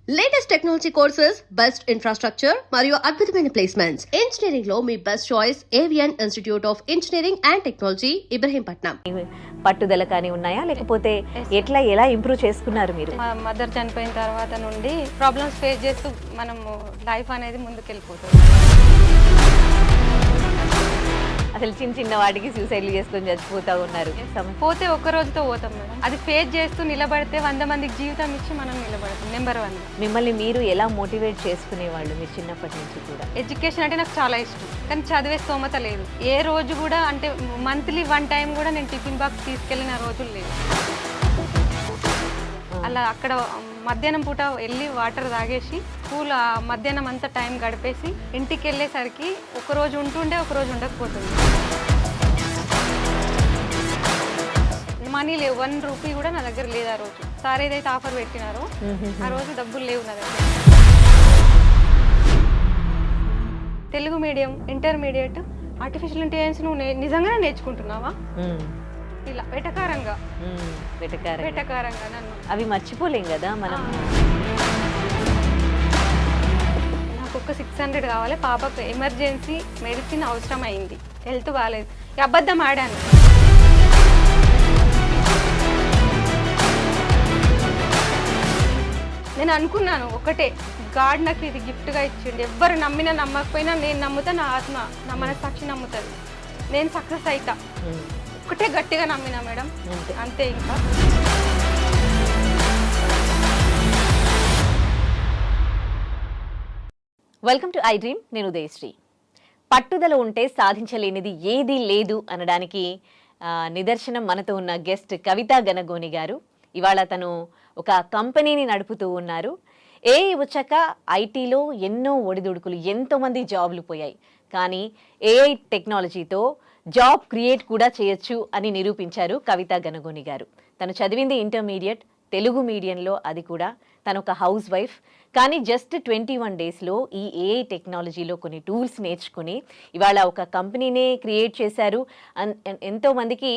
Latest technology courses, best infrastructure మరియు అద్భుతమైన placements. Engineering లో మీ best choice Avion institute of engineering and technology, Ibrahimpatnam. పట్టుదల కానీ ఉన్నాయా, లేకపోతే ఎలా ఇంప్రూవ్ చేసుకున్నారు మీరు? మా మదర్ చనిపోయిన తర్వాత నుండి ప్రాబ్లమ్స్ ఫేస్ చేస్తూ మనము లైఫ్ అనేది ముందుకెళ్ళిపోతుంది. అసలు చిన్న చిన్న వాటికి సూసైడ్లు చేసుకొని చచ్చిపోతా ఉన్నారు. పోతే ఒక్క రోజుతో పోతాం మేడం. అది ఫేస్ చేస్తూ నిలబడితే 100 మందికి జీవితం ఇచ్చి మనం నిలబడతాం. నెంబర్ 1. మిమ్మల్ని మీరు ఎలా మోటివేట్ చేసుకునేవాళ్ళు మీరు చిన్నప్పటి నుంచి కూడా? ఎడ్యుకేషన్ అంటే నాకు చాలా ఇష్టం, కానీ చదివే స్తోమత లేదు. ఏ రోజు కూడా అంటే మంత్లీ 1 టైం కూడా నేను టిఫిన్ బాక్స్ తీసుకెళ్ళిన రోజులు లేవు. అలా అక్కడ మధ్యాహ్నం పూట వెళ్ళి వాటర్ తాగేసి స్కూల్ మధ్యాహ్నం అంతా టైం గడిపేసి ఇంటికి వెళ్ళేసరికి ఒకరోజు ఉంటుండే ఒకరోజు ఉండకపోతుంది. మనీ లేవు, 1 రూపీ కూడా నా దగ్గర లేదు ఆ రోజు. సార్ ఏదైతే ఆఫర్ పెట్టినారో ఆ రోజు డబ్బులు లేవు నా దగ్గర. Telugu medium, intermediate, artificial intelligence నువ్వు నిజంగానే నేర్చుకుంటున్నావా? ఇలా వెటకారంగా నన్ను అవి మర్చిపోలేం కదా మనం. నాకు ఒక 600 కావాలి, పాపకు ఎమర్జెన్సీ మెడిసిన్ అవసరం అయింది, హెల్త్ బాగాలేదు. అబద్ధం ఆడాను. నేను అనుకున్నాను ఒకటే, గాడ్ నాకు ఇది గిఫ్ట్గా ఇచ్చిండు. ఎవ్వరు నమ్మినా నమ్మకపోయినా నేను నమ్ముతా, నా ఆత్మ నా మనసాక్షి నమ్ముతుంది. నేను సక్సెస్ అవుతా ఒకటే గట్టిగా నమ్మినా మేడం, అంతే. ఇంకా వెల్కమ్ టు ఐ డ్రీమ్. నేను ఉదయశ్రీ. పట్టుదల ఉంటే సాధించలేనిది ఏదీ లేదు అనడానికి నిదర్శనం మనతో ఉన్న గెస్ట్ కవితా గనగోని గారు. ఇవాళ తను ఒక కంపెనీని నడుపుతూ ఉన్నారు. ఏఐ వచ్చాక ఐటీలో ఎన్నో ఒడిదుడుకులు, ఎంతోమంది జాబ్లు పోయాయి. కానీ ఏఐ టెక్నాలజీతో జాబ్ క్రియేట్ కూడా చేయొచ్చు అని నిరూపించారు కవితా గనగోని గారు. తను చదివింది ఇంటర్మీడియట్ తెలుగు మీడియంలో, అది కూడా తను ఒక హౌస్ వైఫ్. కానీ జస్ట్ 21 డేస్లో ఈ ఏఐ టెక్నాలజీలో కొన్ని టూల్స్ నేర్చుకుని ఇవాళ ఒక కంపెనీనే క్రియేట్ చేశారు. ఎంతోమందికి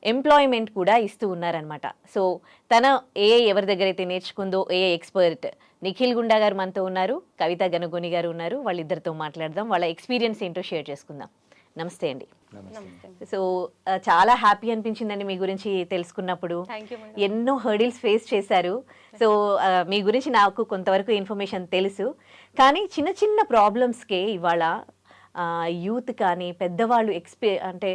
ఎంప్లాయ్మెంట్ కూడా ఇస్తూ ఉన్నారనమాట. సో తన ఏఐ ఎవరి దగ్గర అయితే నేర్చుకుందో, ఏఐ ఎక్స్పర్ట్ నిఖిల్ గుండా గారు మనతో ఉన్నారు, కవితా గనగోని గారు ఉన్నారు. వాళ్ళిద్దరితో మాట్లాడదాం, వాళ్ళ ఎక్స్పీరియన్స్ ఏంటో షేర్ చేసుకుందాం. నమస్తే అండి. సో చాలా హ్యాపీ అనిపించిందండి మీ గురించి తెలుసుకున్నప్పుడు. ఎన్నో హర్డిల్స్ ఫేస్ చేశారు. సో మీ గురించి నాకు కొంతవరకు ఇన్ఫర్మేషన్ తెలుసు. కానీ చిన్న చిన్న ప్రాబ్లమ్స్కే ఇవాళ యూత్ కానీ పెద్దవాళ్ళు అంటే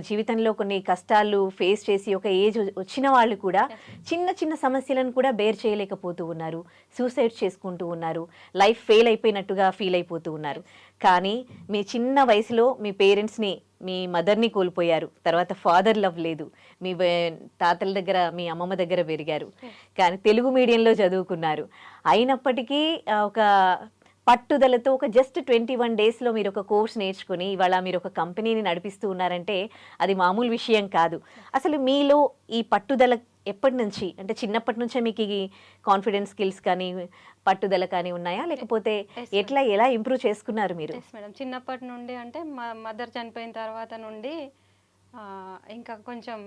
జీవితంలో కొన్ని కష్టాలు ఫేస్ చేసి ఒక ఏజ్ వచ్చిన వాళ్ళు కూడా చిన్న చిన్న సమస్యలను కూడా బేర్ చేయలేకపోతూ ఉన్నారు, సూసైడ్ చేసుకుంటూ ఉన్నారు, లైఫ్ ఫెయిల్ అయిపోయినట్టుగా ఫీల్ అయిపోతూ ఉన్నారు. కానీ మీ చిన్న వయసులో మీ పేరెంట్స్ని, మీ మదర్ని కోల్పోయారు, తర్వాత ఫాదర్ లవ్ లేదు, మీ తాతల దగ్గర, మీ అమ్మమ్మ దగ్గర పెరిగారు, కానీ తెలుగు మీడియంలో చదువుకున్నారు. అయినప్పటికీ ఒక పట్టుదలతో ఒక జస్ట్ 21 డేస్లో మీరు ఒక కోర్స్ నేర్చుకుని ఇవాళ మీరు ఒక కంపెనీని నడిపిస్తూ ఉన్నారంటే అది మామూలు విషయం కాదు. అసలు మీలో ఈ పట్టుదల ఎప్పటి నుంచి, అంటే చిన్నప్పటి నుంచే మీకు ఈ కాన్ఫిడెన్స్ స్కిల్స్ కానీ పట్టుదల కానీ ఉన్నాయా, లేకపోతే ఎలా ఇంప్రూవ్ చేసుకున్నారు మీరు? మేడం, చిన్నప్పటి నుండి అంటే మా మదర్ చనిపోయిన తర్వాత నుండి ఇంకా కొంచెం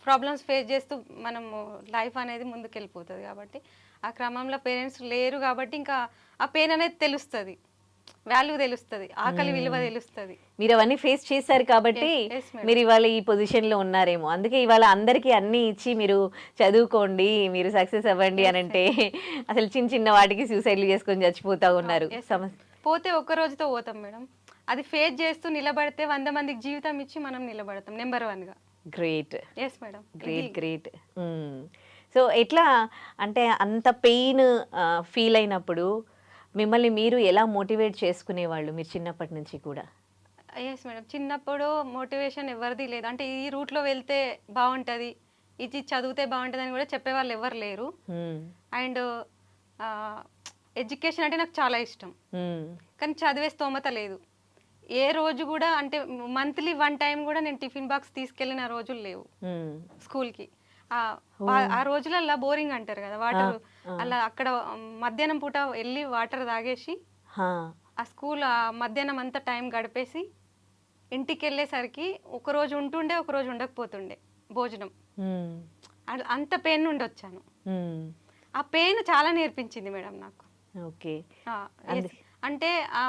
ప్రాబ్లమ్స్ ఫేస్ చేస్తూ మనము లైఫ్ అనేది ముందుకెళ్ళిపోతుంది. కాబట్టి ఆ క్రమంలో పేరెంట్స్ లేరు కాబట్టి ఇంకా ఆ పెయిన్ అనేది తెలుస్తుంది, వాల్యూ తెలుస్తుంది, ఆకలి విలువ తెలుస్తుంది. మీరు అవన్నీ ఫేస్ చేశారు కాబట్టి మీరు ఇవాళ ఈ పొజిషన్లో ఉన్నారేమో. అందుకే ఇవాళ అందరికీ అన్నీ ఇచ్చి మీరు చదువుకోండి, మీరు సక్సెస్ అవ్వండి అని అంటే అసలు చిన్న చిన్న వాటికి సూసైడ్లు చేసుకొని చచ్చిపోతా ఉన్నారు. పోతే ఒక్క రోజుతో పోతాం మేడం. అది ఫేస్ చేస్తూ నిలబడితే 100 మందికి జీవితం ఇచ్చి మనం నిలబడతాం. నెంబర్ 1గా. Great. Yes madam, great. So ఎట్లా అంటే అంత పెయిన్ ఫీల్ అయినప్పుడు మిమ్మల్ని మీరు ఎలా మోటివేట్ చేసుకునేవాళ్ళు మీరు చిన్నప్పటి నుంచి కూడా? ఎస్ మేడం, చిన్నప్పుడు మోటివేషన్ ఎవరిది లేదు. అంటే ఈ రూట్లో వెళ్తే బాగుంటుంది, ఇది చదివితే బాగుంటుంది అని కూడా చెప్పేవాళ్ళు ఎవరు లేరు. అండ్ ఎడ్యుకేషన్ అంటే నాకు చాలా ఇష్టం, కానీ చదివే స్తోమత లేదు. ఏ రోజు కూడా అంటే మంత్లీ 1 టైం కూడా నేను టిఫిన్ బాక్స్ తీసుకెళ్ళిన రోజులు లేవు స్కూల్కి. ఆ రోజులల్లా బోరింగ్ అంటారు కదా, వాటర్ అలా అక్కడ మధ్యాహ్నం పూట వెళ్ళి వాటర్ తాగేసి ఆ స్కూల్ మధ్యాహ్నం అంతా టైం గడిపేసి ఇంటికి వెళ్ళేసరికి ఒకరోజు ఉంటుండే ఒకరోజు ఉండకపోతుండే భోజనం. అంత పెయిన్ నుండి వచ్చాను. ఆ పెయిన్ చాలా నేర్పించింది మేడం నాకు. ఓకే. yes. అంటే ఆ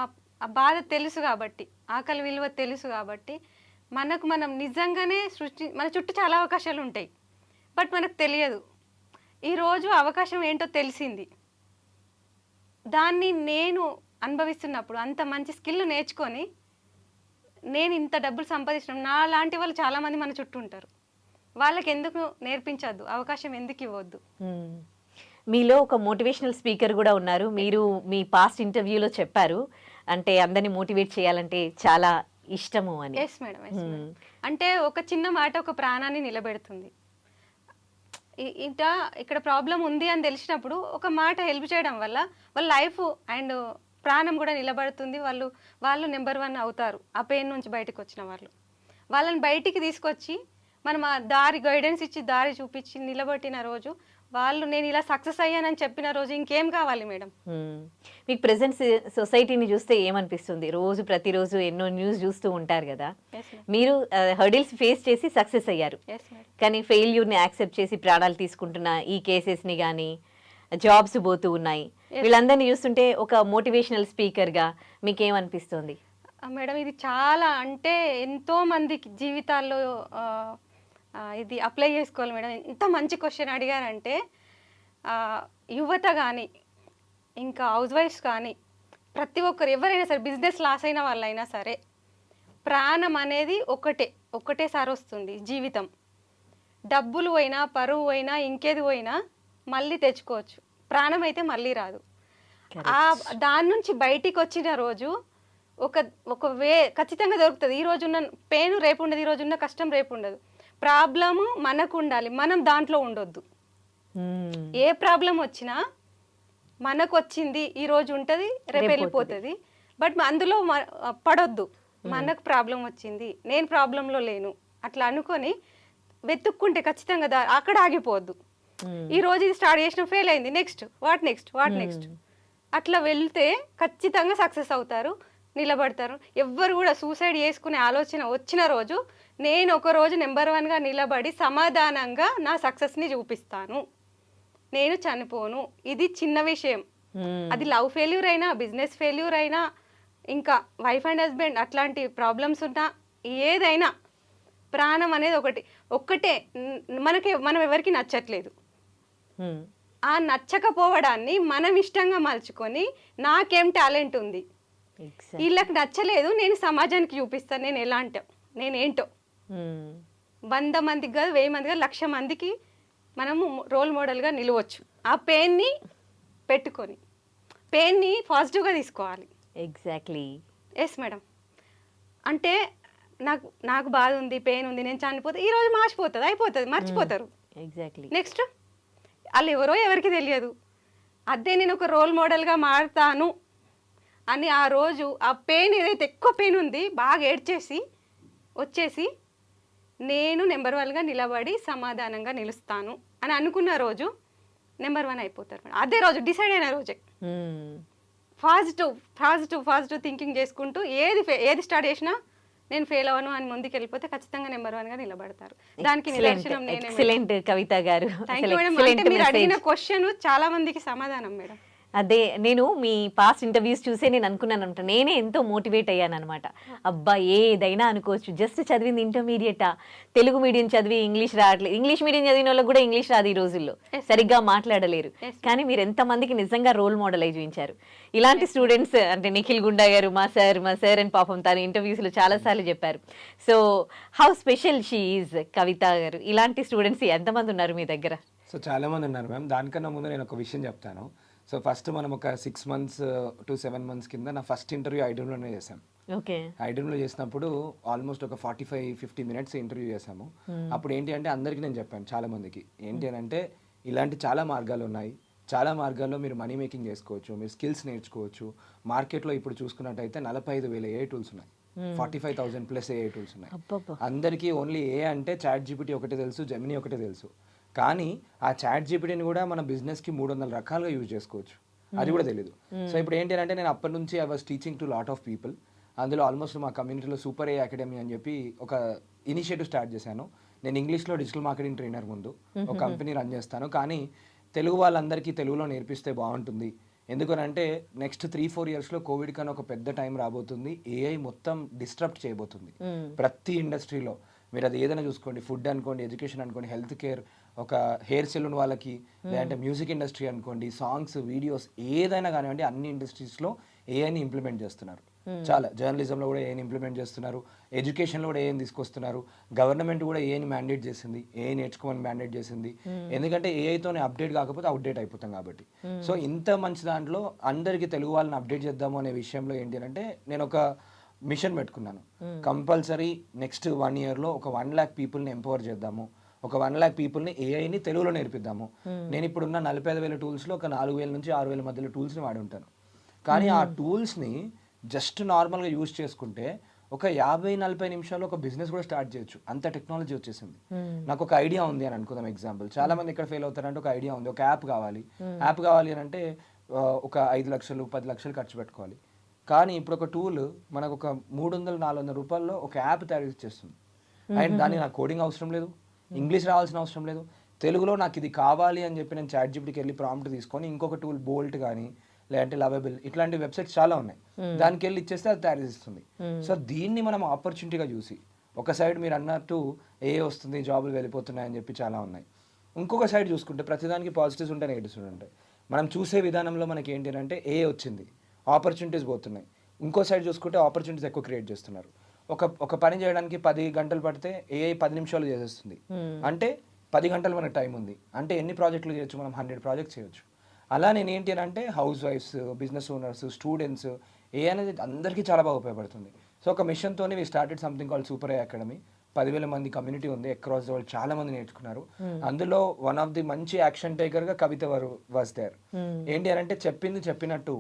బాధ తెలుసు కాబట్టి, ఆకలి విలువ తెలుసు కాబట్టి మనం నిజంగానే మన చుట్టూ చాలా అవకాశాలు ఉంటాయి, బట్ మనకు తెలియదు. ఈరోజు అవకాశం ఏంటో తెలిసింది, దాన్ని నేను అనుభవిస్తున్నప్పుడు అంత మంచి స్కిల్ నేర్చుకొని నేను ఇంత డబ్బులు సంపాదించడం, నా లాంటి వాళ్ళు చాలామంది మన చుట్టూ ఉంటారు. వాళ్ళకి ఎందుకు నేర్పించద్దు, అవకాశం ఎందుకు ఇవ్వద్దు? మీలో ఒక మోటివేషనల్ స్పీకర్ కూడా ఉన్నారు. మీరు మీ పాస్ట్ ఇంటర్వ్యూలో చెప్పారు, అంటే అందరినీ మోటివేట్ చేయాలంటే చాలా ఇష్టము అని. Yes madam, yes madam. అంటే ఒక చిన్న మాట ఒక ప్రాణాన్ని నిలబెడుతుంది. ఇక్కడ ప్రాబ్లం ఉంది అని తెలిసినప్పుడు ఒక మాట హెల్ప్ చేయడం వల్ల వాళ్ళ లైఫ్ అండ్ ప్రాణం కూడా నిలబడుతుంది. వాళ్ళు నెంబర్ 1 అవుతారు. ఆ పెయిన్ నుంచి బయటకు వచ్చిన వాళ్ళని బయటికి తీసుకొచ్చి మనం ఆ దారి గైడెన్స్ ఇచ్చి దారి చూపించి నిలబెట్టిన రోజు, వాళ్ళు నేను ఇలా సక్సెస్ అయ్యానని చెప్పిన రోజు ఇంకేం కావాలి మేడం? మీకు ప్రెసెంట్ సొసైటీని చూస్తే ఏమనిపిస్తుంది? ప్రతిరోజు ఎన్నో న్యూస్ చూస్తూ ఉంటారు కదా, మీరు హర్డిల్స్ ఫేస్ చేసి సక్సెస్ అయ్యారు, కానీ ఫెయిల్యూర్ని యాక్సెప్ట్ చేసి ప్రాణాలు తీసుకుంటున్న ఈ కేసెస్ని కానీ, జాబ్స్ పోతూ ఉన్నాయి, వీళ్ళందరినీ చూస్తుంటే ఒక మోటివేషనల్ స్పీకర్గా మీకేమనిపిస్తుంది? మేడం ఇది చాలా, అంటే ఎంతో మంది జీవితాల్లో ఇది అప్లై చేసుకోవాలి మేడం. ఎంత మంచి క్వశ్చన్ అడిగారంటే, యువత కానీ ఇంకా హౌస్ వైఫ్స్ కానీ ప్రతి ఒక్కరు ఎవరైనా సరే, బిజినెస్ లాస్ అయిన వాళ్ళైనా సరే, ప్రాణం అనేది ఒకటేసారి వస్తుంది. జీవితం డబ్బులు పోయినా, పరువు పోయినా, ఇంకేది పోయినా మళ్ళీ తెచ్చుకోవచ్చు, ప్రాణం అయితే మళ్ళీ రాదు. దాని నుంచి బయటికి వచ్చిన రోజు ఒక ఖచ్చితంగా దొరుకుతుంది. ఈ రోజున్న పెయిన్ రేపు ఉండదు, ఈ రోజున్న కష్టం రేపు ఉండదు. ప్రాబ్లము మనకు ఉండాలి, మనం దాంట్లో ఉండొద్దు. ఏ ప్రాబ్లం వచ్చినా మనకు వచ్చింది ఈ రోజు ఉంటుంది, రేపు వెళ్ళిపోతుంది, బట్ అందులో పడొద్దు. మనకు ప్రాబ్లం వచ్చింది, నేను ప్రాబ్లంలో లేను అట్లా అనుకొని వెతుక్కుంటే ఖచ్చితంగా అక్కడ ఆగిపోవద్దు. ఈ రోజు ఇది స్టార్ట్ చేసిన ఫెయిల్ అయింది, నెక్స్ట్ వాట్ నెక్స్ట్ అట్లా వెళ్తే ఖచ్చితంగా సక్సెస్ అవుతారు, నిలబడతారు. ఎవ్వరు కూడా సూసైడ్ చేసుకునే ఆలోచన వచ్చిన రోజు, నేను ఒక రోజు నెంబర్ 1గా నిలబడి సమాధానంగా నా సక్సెస్ని చూపిస్తాను, నేను చనిపోను. ఇది చిన్న విషయం. అది లవ్ ఫెయిల్యూర్ అయినా, బిజినెస్ ఫెయిల్యూర్ అయినా, ఇంకా వైఫ్ అండ్ హస్బెండ్ అట్లాంటి ప్రాబ్లమ్స్ ఉన్నా, ఏదైనా ప్రాణం అనేది ఒక్కటే. మనం ఎవరికి నచ్చట్లేదు, ఆ నచ్చకపోవడాన్ని మనం ఇష్టంగా మలుచుకొని నాకేం టాలెంట్ ఉంది, వీళ్ళకి నచ్చలేదు, నేను సమాజానికి చూపిస్తాను నేనేంటో. 100 మందికి కాదు, 1000 మందికి కాదు, 1,00,000 మందికి మనము రోల్ మోడల్గా నిలవచ్చు. ఆ పెయిన్ని పెట్టుకొని పెయిన్ని పాజిటివ్గా తీసుకోవాలి. ఎగ్జాక్ట్లీ. Yes madam. అంటే నాకు బాధ ఉంది, పెయిన్ ఉంది, నేను చనిపోతే ఈరోజు మార్చిపోతుంది, అయిపోతుంది, మర్చిపోతారు. ఎగ్జాక్ట్లీ. నెక్స్ట్ వాళ్ళు ఎవరికి తెలియదు. అదే నేను ఒక రోల్ మోడల్గా మారుతాను అని ఆ రోజు ఆ పెయిన్ ఏదైతే ఎక్కువ పెయిన్ ఉంది బాగా వచ్చేసి నేను నెంబర్ 1గా నిలబడి సమాధానంగా నిలుస్తాను అని అనుకున్న రోజు నెంబర్ 1 అయిపోతారు. అదే రోజు డిసైడ్ అయిన రోజే పాజిటివ్ థింకింగ్ చేసుకుంటూ ఏది స్టార్ట్ చేసినా నేను ఫెయిల్ అవ్వను అని ముందుకు వెళ్ళిపోతే ఖచ్చితంగా నెంబర్ 1గా నిలబడతారు. దానికి నిదర్శనం నేనే. ఎక్సలెంట్ కవిత గారు. Thank you madam. అంటే మీరు అడిగిన క్వశ్చన్ చాలా మందికి సమాధానం మేడం. అదే నేను మీ పాస్ట్ ఇంటర్వ్యూస్ చూసే నేను అనుకున్నాను అనమాట, నేనే ఎంతో మోటివేట్ అయ్యాను అనమాట. అబ్బా ఏదైనా అనుకోవచ్చు, జస్ట్ చదివింది ఇంటర్మీడియటా, తెలుగు మీడియం చదివి ఇంగ్లీష్ రావట్లేదు, ఇంగ్లీష్ మీడియం చదివిన వాళ్ళకి కూడా ఇంగ్లీష్ రాదు ఈ రోజుల్లో, సరిగ్గా మాట్లాడలేరు, కానీ మీరు ఎంతమందికి నిజంగా రోల్ మోడల్ అయి చూపించారు. ఇలాంటి స్టూడెంట్స్ అంటే నిఖిల్ గుండా గారు మా సార్ అని పాపం తన ఇంటర్వ్యూస్లో చాలాసార్లు చెప్పారు. So how special she is Kavitha గారు. ఇలాంటి స్టూడెంట్స్ ఎంతమంది ఉన్నారు మీ దగ్గర? సో చాలా మంది ఉన్నారు మ్యామ్. దానికన్నా ముందు నేను ఒక విషయం చెప్తాను. సో ఫస్ట్ మనం ఒక 6 months to 7 months కింద నా ఫస్ట్ ఇంటర్వ్యూ ఐడ్రీమ్లోనే చేసాం. ఓకే. ఐడ్రీమ్లో చేసినప్పుడు ఆల్మోస్ట్ ఒక 45-50 minutes ఇంటర్వ్యూ చేసాము. అప్పుడు ఏంటి అంటే అందరికీ నేను చెప్పాను, చాలా మందికి ఏంటి అని అంటే ఇలాంటి చాలా మార్గాలు ఉన్నాయి, చాలా మార్గాల్లో మీరు మనీ మేకింగ్ చేసుకోవచ్చు, మీరు స్కిల్స్ నేర్చుకోవచ్చు. మార్కెట్లో ఇప్పుడు చూసుకున్నట్టయితే 45,000 AI టూల్స్ ఉన్నాయి, 45,000+ AI టూల్స్ ఉన్నాయి. అందరికీ ఓన్లీ ఏ అంటే చాట్ జీపీటీ ఒకటే తెలుసు, జెమినీ ఒకటే తెలుసు. కానీ ఆ చాట్ జీపీటీని కూడా మన బిజినెస్కి 300 రకాలుగా యూజ్ చేసుకోవచ్చు, అది కూడా తెలియదు. సో ఇప్పుడు ఏంటి అంటే నేను అప్పటి నుంచి I was teaching to lot of people. అందులో ఆల్మోస్ట్ మా కమ్యూనిటీలో సూపర్ ఏ అకాడమీ అని చెప్పి ఒక ఇనిషియేటివ్ స్టార్ట్ చేశాను. నేను ఇంగ్లీష్లో డిజిటల్ మార్కెటింగ్ ట్రైనర్, ముందు ఒక కంపెనీ రన్ చేస్తాను, కానీ తెలుగు వాళ్ళందరికీ తెలుగులో నేర్పిస్తే బాగుంటుంది. ఎందుకనంటే నెక్స్ట్ 3-4 ఇయర్స్లో కోవిడ్ కన్నా ఒక పెద్ద టైం రాబోతుంది. ఏఐ మొత్తం డిస్టర్బ్ చేయబోతుంది ప్రతి ఇండస్ట్రీలో. మీరు అది ఏదైనా చూసుకోండి, ఫుడ్ అనుకోండి, ఎడ్యుకేషన్ అనుకోండి, హెల్త్ కేర్, ఒక హెయిర్ సెలూన్ వాళ్ళకి, లేదంటే మ్యూజిక్ ఇండస్ట్రీ అనుకోండి, సాంగ్స్, వీడియోస్ ఏదైనా కానివ్వండి, అన్ని ఇండస్ట్రీస్లో ఏఐని ఇంప్లిమెంట్ చేస్తున్నారు. చాలా జర్నలిజంలో కూడా ఏఐని ఇంప్లిమెంట్ చేస్తున్నారు, ఎడ్యుకేషన్లో కూడా ఏఐని తీసుకొస్తున్నారు. గవర్నమెంట్ కూడా ఏఐని మ్యాండేట్ చేసింది, ఏఐ నేర్చుకోమని మ్యాండేట్ చేసింది. ఎందుకంటే ఏఐతోనే అప్డేట్ కాకపోతే అవుట్డేట్ అయిపోతాం కాబట్టి. సో ఇంత మంచి దాంట్లో అందరికీ తెలుగు వాళ్ళని అప్డేట్ చేద్దాము అనే విషయంలో ఏంటి అంటే నేను ఒక మిషన్ పెట్టుకున్నాను. కంపల్సరీ నెక్స్ట్ 1 yearలో ఒక 1 lakh పీపుల్ని ఎంపవర్ చేద్దాము, ఒక 1 lakh పీపుల్ని ఏఐని తెలుగులో నేర్పిద్దాము. నేను ఇప్పుడున్న 45,000 టూల్స్లో ఒక 4,000 నుంచి 6,000 మధ్యలో టూల్స్ని వాడి ఉంటాను. కానీ ఆ టూల్స్ని జస్ట్ నార్మల్గా యూజ్ చేసుకుంటే ఒక 50-40 నిమిషాల్లో ఒక బిజినెస్ కూడా స్టార్ట్ చేయొచ్చు. అంత టెక్నాలజీ వచ్చేసింది. నాకు ఒక ఐడియా ఉంది అని అనుకుందాం ఎగ్జాంపుల్. చాలా మంది ఇక్కడ ఫెయిల్ అవుతారంటే ఒక ఐడియా ఉంది, ఒక యాప్ కావాలి అని అంటే ఒక 5 లక్షలు 10 లక్షలు ఖర్చు పెట్టుకోవాలి. కానీ ఇప్పుడు ఒక టూల్ మనకు ఒక 300-400 రూపాయల్లో ఒక యాప్ తయారు చేస్తుంది. అండ్ దానికి నాకు కోడింగ్ అవసరం లేదు, ఇంగ్లీష్ రావాల్సిన అవసరం లేదు, తెలుగులో నాకు ఇది కావాలి అని చెప్పి నేను ChatGPTకి వెళ్ళి ప్రాంప్ట్ తీసుకొని ఇంకొక టూల్ బోల్ట్ కానీ లేదంటే లవబుల్ ఇట్లాంటి వెబ్సైట్స్ చాలా ఉన్నాయి, దానికి వెళ్ళి ఇచ్చేస్తే అది తయారు చేస్తుంది. సో దీన్ని మనం ఆపర్చునిటీగా చూసి, ఒక సైడ్ మీరు అన్నట్టు ఏ వస్తుంది, జాబులు వెళ్ళిపోతున్నాయి అని చెప్పి చాలా ఉన్నాయి. ఇంకొక సైడ్ చూసుకుంటే ప్రతిదానికి పాజిటివ్స్ ఉంటాయి, నెగిటివ్స్ ఉంటాయి. మనం చూసే విధానంలో మనకి ఏంటి అంటే ఏ వచ్చింది, ఆపర్చునిటీస్ పోతున్నాయి. ఇంకో సైడ్ చూసుకుంటే ఆపర్చునిటీస్ ఎక్కువ క్రియేట్ చేస్తున్నారు. ఒక పని చేయడానికి 10 గంటలు పడితే ఏఐ 10 నిమిషాలు చేసేస్తుంది. అంటే 10 గంటలు మనకు టైం ఉంది అంటే ఎన్ని ప్రాజెక్టులు చేయొచ్చు, మనం 100 ప్రాజెక్ట్స్ చేయొచ్చు. అలా నేను ఏంటి అంటే హౌస్ వైఫ్స్, బిజినెస్ ఓనర్స్, స్టూడెంట్స్ ఏ అనేది అందరికీ చాలా బాగా ఉపయోగపడుతుంది. సో ఒక మిషన్తోనే we started something called super A academy. 10,000 మంది కమ్యూనిటీ ఉంది అక్రాస్ ద వరల్డ్, చాలా మంది నేర్చుకున్నారు. అందులో వన్ ఆఫ్ ది మంచి యాక్షన్ టేకర్గా కవిత వాజ్ దేర్. ఏంటి అంటే చెప్పినట్టు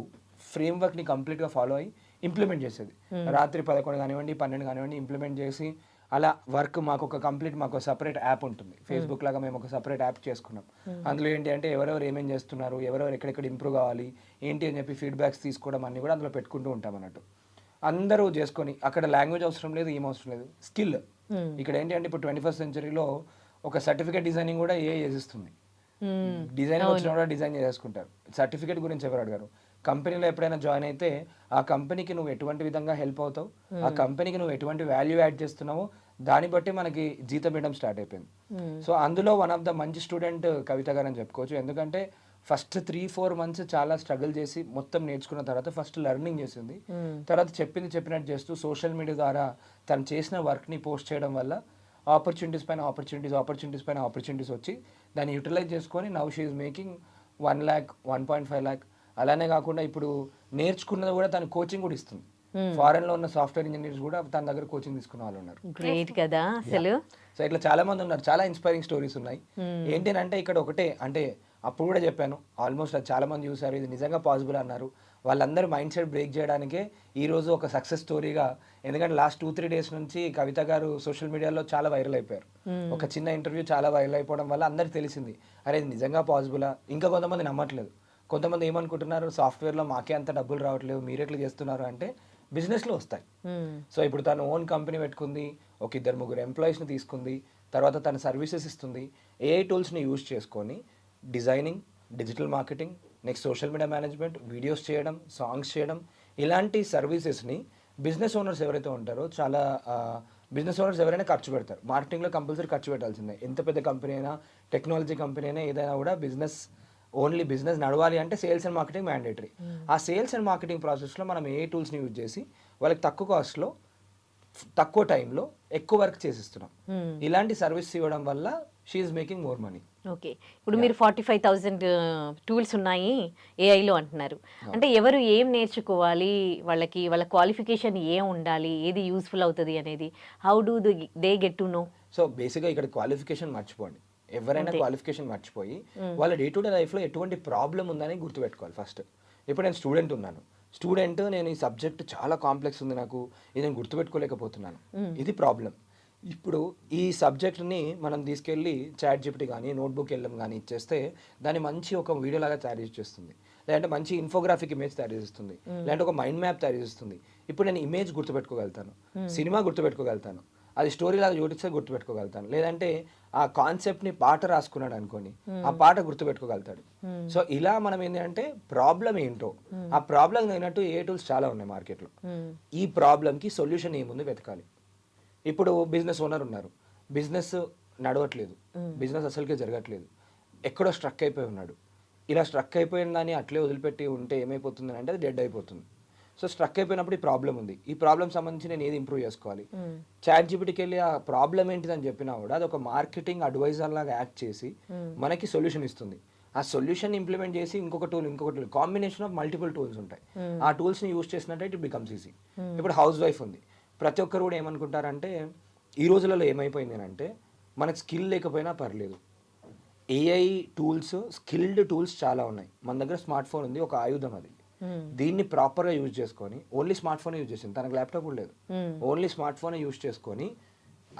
ఫ్రేమ్వర్క్ని కంప్లీట్గా ఫాలో అయ్యి ఇంప్లిమెంట్ చేసేది. రాత్రి 11 కానివ్వండి 12 కానివ్వండి ఇంప్లిమెంట్ చేసి అలా వర్క్ మాకు సపరేట్ యాప్ ఉంటుంది. ఫేస్బుక్ లాగా మేము ఒక సపరేట్ యాప్ చేసుకున్నాం. అందులో ఏంటి అంటే ఎవరెవరు ఏమేం చేస్తున్నారు, ఎవరెవరు ఎక్కడెక్కడ ఇంప్రూవ్ కావాలి ఏంటి అని చెప్పి ఫీడ్బ్యాక్స్ తీసుకోవడం అన్ని కూడా అందులో పెట్టుకుంటూ ఉంటాం అన్నట్టు. అందరూ చేసుకొని అక్కడ లాంగ్వేజ్ అవసరం లేదు, ఏం అవసరం లేదు, స్కిల్. ఇక్కడ ఏంటి అంటే ఇప్పుడు 21st centuryలో ఒక సర్టిఫికేట్ డిజైనింగ్ కూడా ఏ చేసిస్తుంది. డిజైనింగ్ వచ్చిన కూడా డిజైన్ చేసుకుంటారు. సర్టిఫికేట్ గురించి ఎవరు అడిగారు? కంపెనీలో ఎప్పుడైనా జాయిన్ అయితే ఆ కంపెనీకి నువ్వు ఎటువంటి విధంగా హెల్ప్ అవుతావు, ఆ కంపెనీకి నువ్వు ఎటువంటి వాల్యూ యాడ్ చేస్తున్నావో దాన్ని బట్టి మనకి జీతం ఇవ్వడం స్టార్ట్ అయిపోయింది. సో అందులో వన్ ఆఫ్ ద మంచి స్టూడెంట్ కవిత గారు అని చెప్పుకోవచ్చు. ఎందుకంటే ఫస్ట్ 3-4 months చాలా స్ట్రగుల్ చేసి మొత్తం నేర్చుకున్న తర్వాత ఫస్ట్ లెర్నింగ్ చేసింది. తర్వాత చెప్పినట్టు చేస్తూ సోషల్ మీడియా ద్వారా తను చేసిన వర్క్ని పోస్ట్ చేయడం వల్ల ఆపర్చునిటీస్ పైన ఆపర్చునిటీస్ వచ్చి దాన్ని యూటిలైజ్ చేసుకొని now she is making 1 lakh 1.5 lakh. అలానే కాకుండా ఇప్పుడు నేర్చుకున్నది కూడా తను కోచింగ్ కూడా ఇస్తుంది. ఫారెన్ లో ఉన్న సాఫ్ట్వేర్ ఇంజనీర్స్ కూడా తన దగ్గర కోచింగ్ తీసుకున్న వాళ్ళు ఉన్నారు. గ్రేట్ కదా అసలు. సో ఇట్లా చాలా మంది ఉన్నారు, చాలా ఇన్స్పైరింగ్ స్టోరీస్ ఉన్నాయి. ఏంటి అంటే ఇక్కడ ఒకటే అంటే అప్పుడు కూడా చెప్పాను, ఆల్మోస్ట్ అది చాలా మంది చూసారు, ఇది నిజంగా పాసిబుల్ అన్నారు. వాళ్ళందరూ మైండ్ సెట్ బ్రేక్ చేయడానికే ఈరోజు ఒక సక్సెస్ స్టోరీగా. ఎందుకంటే లాస్ట్ 2-3 days నుంచి కవిత గారు సోషల్ మీడియాలో చాలా వైరల్ అయిపోయారు. ఒక చిన్న ఇంటర్వ్యూ చాలా వైరల్ అయిపోవడం వల్ల అందరికి తెలిసింది, అరే ఇది నిజంగా పాసిబులా. ఇంకా కొంతమంది నమ్మట్లేదు, కొంతమంది ఏమనుకుంటున్నారు, సాఫ్ట్వేర్లో మాకే అంత డబ్బులు రావట్లేదు, మీరు ఎట్లా చేస్తున్నారు అంటే బిజినెస్లో వస్తాయి. సో ఇప్పుడు తను ఓన్ కంపెనీ పెట్టుకుంది, ఒక 2-3 ఎంప్లాయీస్ని తీసుకుంది, తర్వాత తన సర్వీసెస్ ఇస్తుంది. ఏఐ టూల్స్ని యూజ్ చేసుకొని designing, digital marketing, next social media management, videos చేయడం, సాంగ్స్ చేయడం, ఇలాంటి సర్వీసెస్ని బిజినెస్ ఓనర్స్ ఎవరైతే ఉంటారో చాలా బిజినెస్ ఓనర్స్ ఎవరైనా ఖర్చు పెడతారు. మార్కెటింగ్లో కంపల్సరీ ఖర్చు పెట్టాల్సిందే. ఎంత పెద్ద కంపెనీ అయినా, టెక్నాలజీ కంపెనీ అయినా, ఏదైనా కూడా బిజినెస్ నడవాలి అంటే సేల్స్ అండ్ మార్కెటింగ్ మ్యాండేటరీ. ఆ సేల్స్ అండ్ మార్కెటింగ్ ప్రాసెస్లో మనం ఏ టూల్స్ని యూజ్ చేసి వాళ్ళకి తక్కువ కాస్ట్లో తక్కువ టైంలో ఎక్కువ వర్క్ చేసిస్తున్నాం. ఇలాంటి సర్వీస్ ఇవ్వడం వల్ల she is making more money. Okay, ఇప్పుడు మీరు 45,000 టూల్స్ ఉన్నాయి ఏఐలో అంటున్నారు. అంటే ఎవరు ఏం నేర్చుకోవాలి, వాళ్ళ క్వాలిఫికేషన్ ఏం ఉండాలి, ఏది యూస్ఫుల్ అవుతుంది అనేది how do they get to know? So బేసిక్గా ఇక్కడ క్వాలిఫికేషన్ మర్చిపోండి. ఎవరైనా క్వాలిఫికేషన్ మర్చిపోయి వాళ్ళ డే టు డే లైఫ్లో ఎటువంటి ప్రాబ్లం ఉందని గుర్తుపెట్టుకోవాలి ఫస్ట్. ఇప్పుడు నేను స్టూడెంట్ ఉన్నాను, నేను ఈ సబ్జెక్ట్ చాలా కాంప్లెక్స్ ఉంది, నాకు ఇది నేను గుర్తుపెట్టుకోలేకపోతున్నాను, ఇది ప్రాబ్లం. ఇప్పుడు ఈ సబ్జెక్ట్ని మనం తీసుకెళ్ళి ChatGPT కానీ నోట్బుక్ వెళ్ళం కానీ ఇచ్చేస్తే దాన్ని మంచి ఒక వీడియో లాగా తయారు చేస్తుంది, లేదంటే మంచి ఇన్ఫోగ్రాఫిక్ ఇమేజ్ తయారు చేస్తుంది, లేదంటే ఒక మైండ్ మ్యాప్ తయారు చేస్తుంది. ఇప్పుడు నేను ఇమేజ్ గుర్తుపెట్టుకోగలుగుతాను, సినిమా గుర్తుపెట్టుకోగలుగుతాను, అది స్టోరీ లాగా చూడిస్తే గుర్తుపెట్టుకోగలుగుతాను. లేదంటే ఆ కాన్సెప్ట్ని పాట రాసుకున్నాడు అనుకోని ఆ పాట గుర్తుపెట్టుకోగలుగుతాడు. సో ఇలా మనం ఏంటంటే ప్రాబ్లం ఏంటో ఆ ప్రాబ్లం అయినట్టు ఏ టూల్స్ చాలా ఉన్నాయి మార్కెట్లో. ఈ ప్రాబ్లంకి సొల్యూషన్ ఏముంది వెతకాలి. ఇప్పుడు బిజినెస్ ఓనర్ ఉన్నారు, బిజినెస్ నడవట్లేదు, బిజినెస్ అసలుకే జరగట్లేదు, ఎక్కడో స్ట్రక్ అయిపోయి ఉన్నాడు. ఇలా స్ట్రక్ అయిపోయిన దాన్ని అట్లే వదిలిపెట్టి ఉంటే ఏమైపోతుంది అంటే అది డెడ్ అయిపోతుంది. సో స్ట్రక్ అయిపోయినప్పుడు ఈ ప్రాబ్లం ఉంది, ఈ ప్రాబ్లం సంబంధించి నేను ఏది ఇంప్రూవ్ చేసుకోవాలి. చాట్ జీపీటీకి వెళ్ళి ఆ ప్రాబ్లం ఏంటిదని చెప్పినా కూడా అది ఒక మార్కెటింగ్ అడ్వైజర్ లాగా యాక్ట్ చేసి మనకి సొల్యూషన్ ఇస్తుంది. ఆ సొల్యూషన్ ఇంప్లిమెంట్ చేసి ఇంకొక tool combination of multiple tools ఉంటాయి. ఆ టూల్స్ని యూజ్ చేసినట్టు ఇట్ బికమ్స్ ఈజీ. ఇప్పుడు హౌస్ వైఫ్ ఉంది, ప్రతి ఒక్కరు కూడా ఏమనుకుంటారంటే ఈ రోజులలో ఏమైపోయింది అంటే మనకు స్కిల్ లేకపోయినా పర్లేదు, ఏఐ టూల్స్, స్కిల్డ్ టూల్స్ చాలా ఉన్నాయి. మన దగ్గర స్మార్ట్ ఫోన్ ఉంది, ఒక ఆయుధం అది. దీన్ని ప్రాపర్గా యూజ్ చేసుకొని ఓన్లీ స్మార్ట్ ఫోన్ యూజ్ చేసింది, తనకు ల్యాప్టాప్ కూడా లేదు, ఓన్లీ స్మార్ట్ ఫోన్ యూజ్ చేసుకొని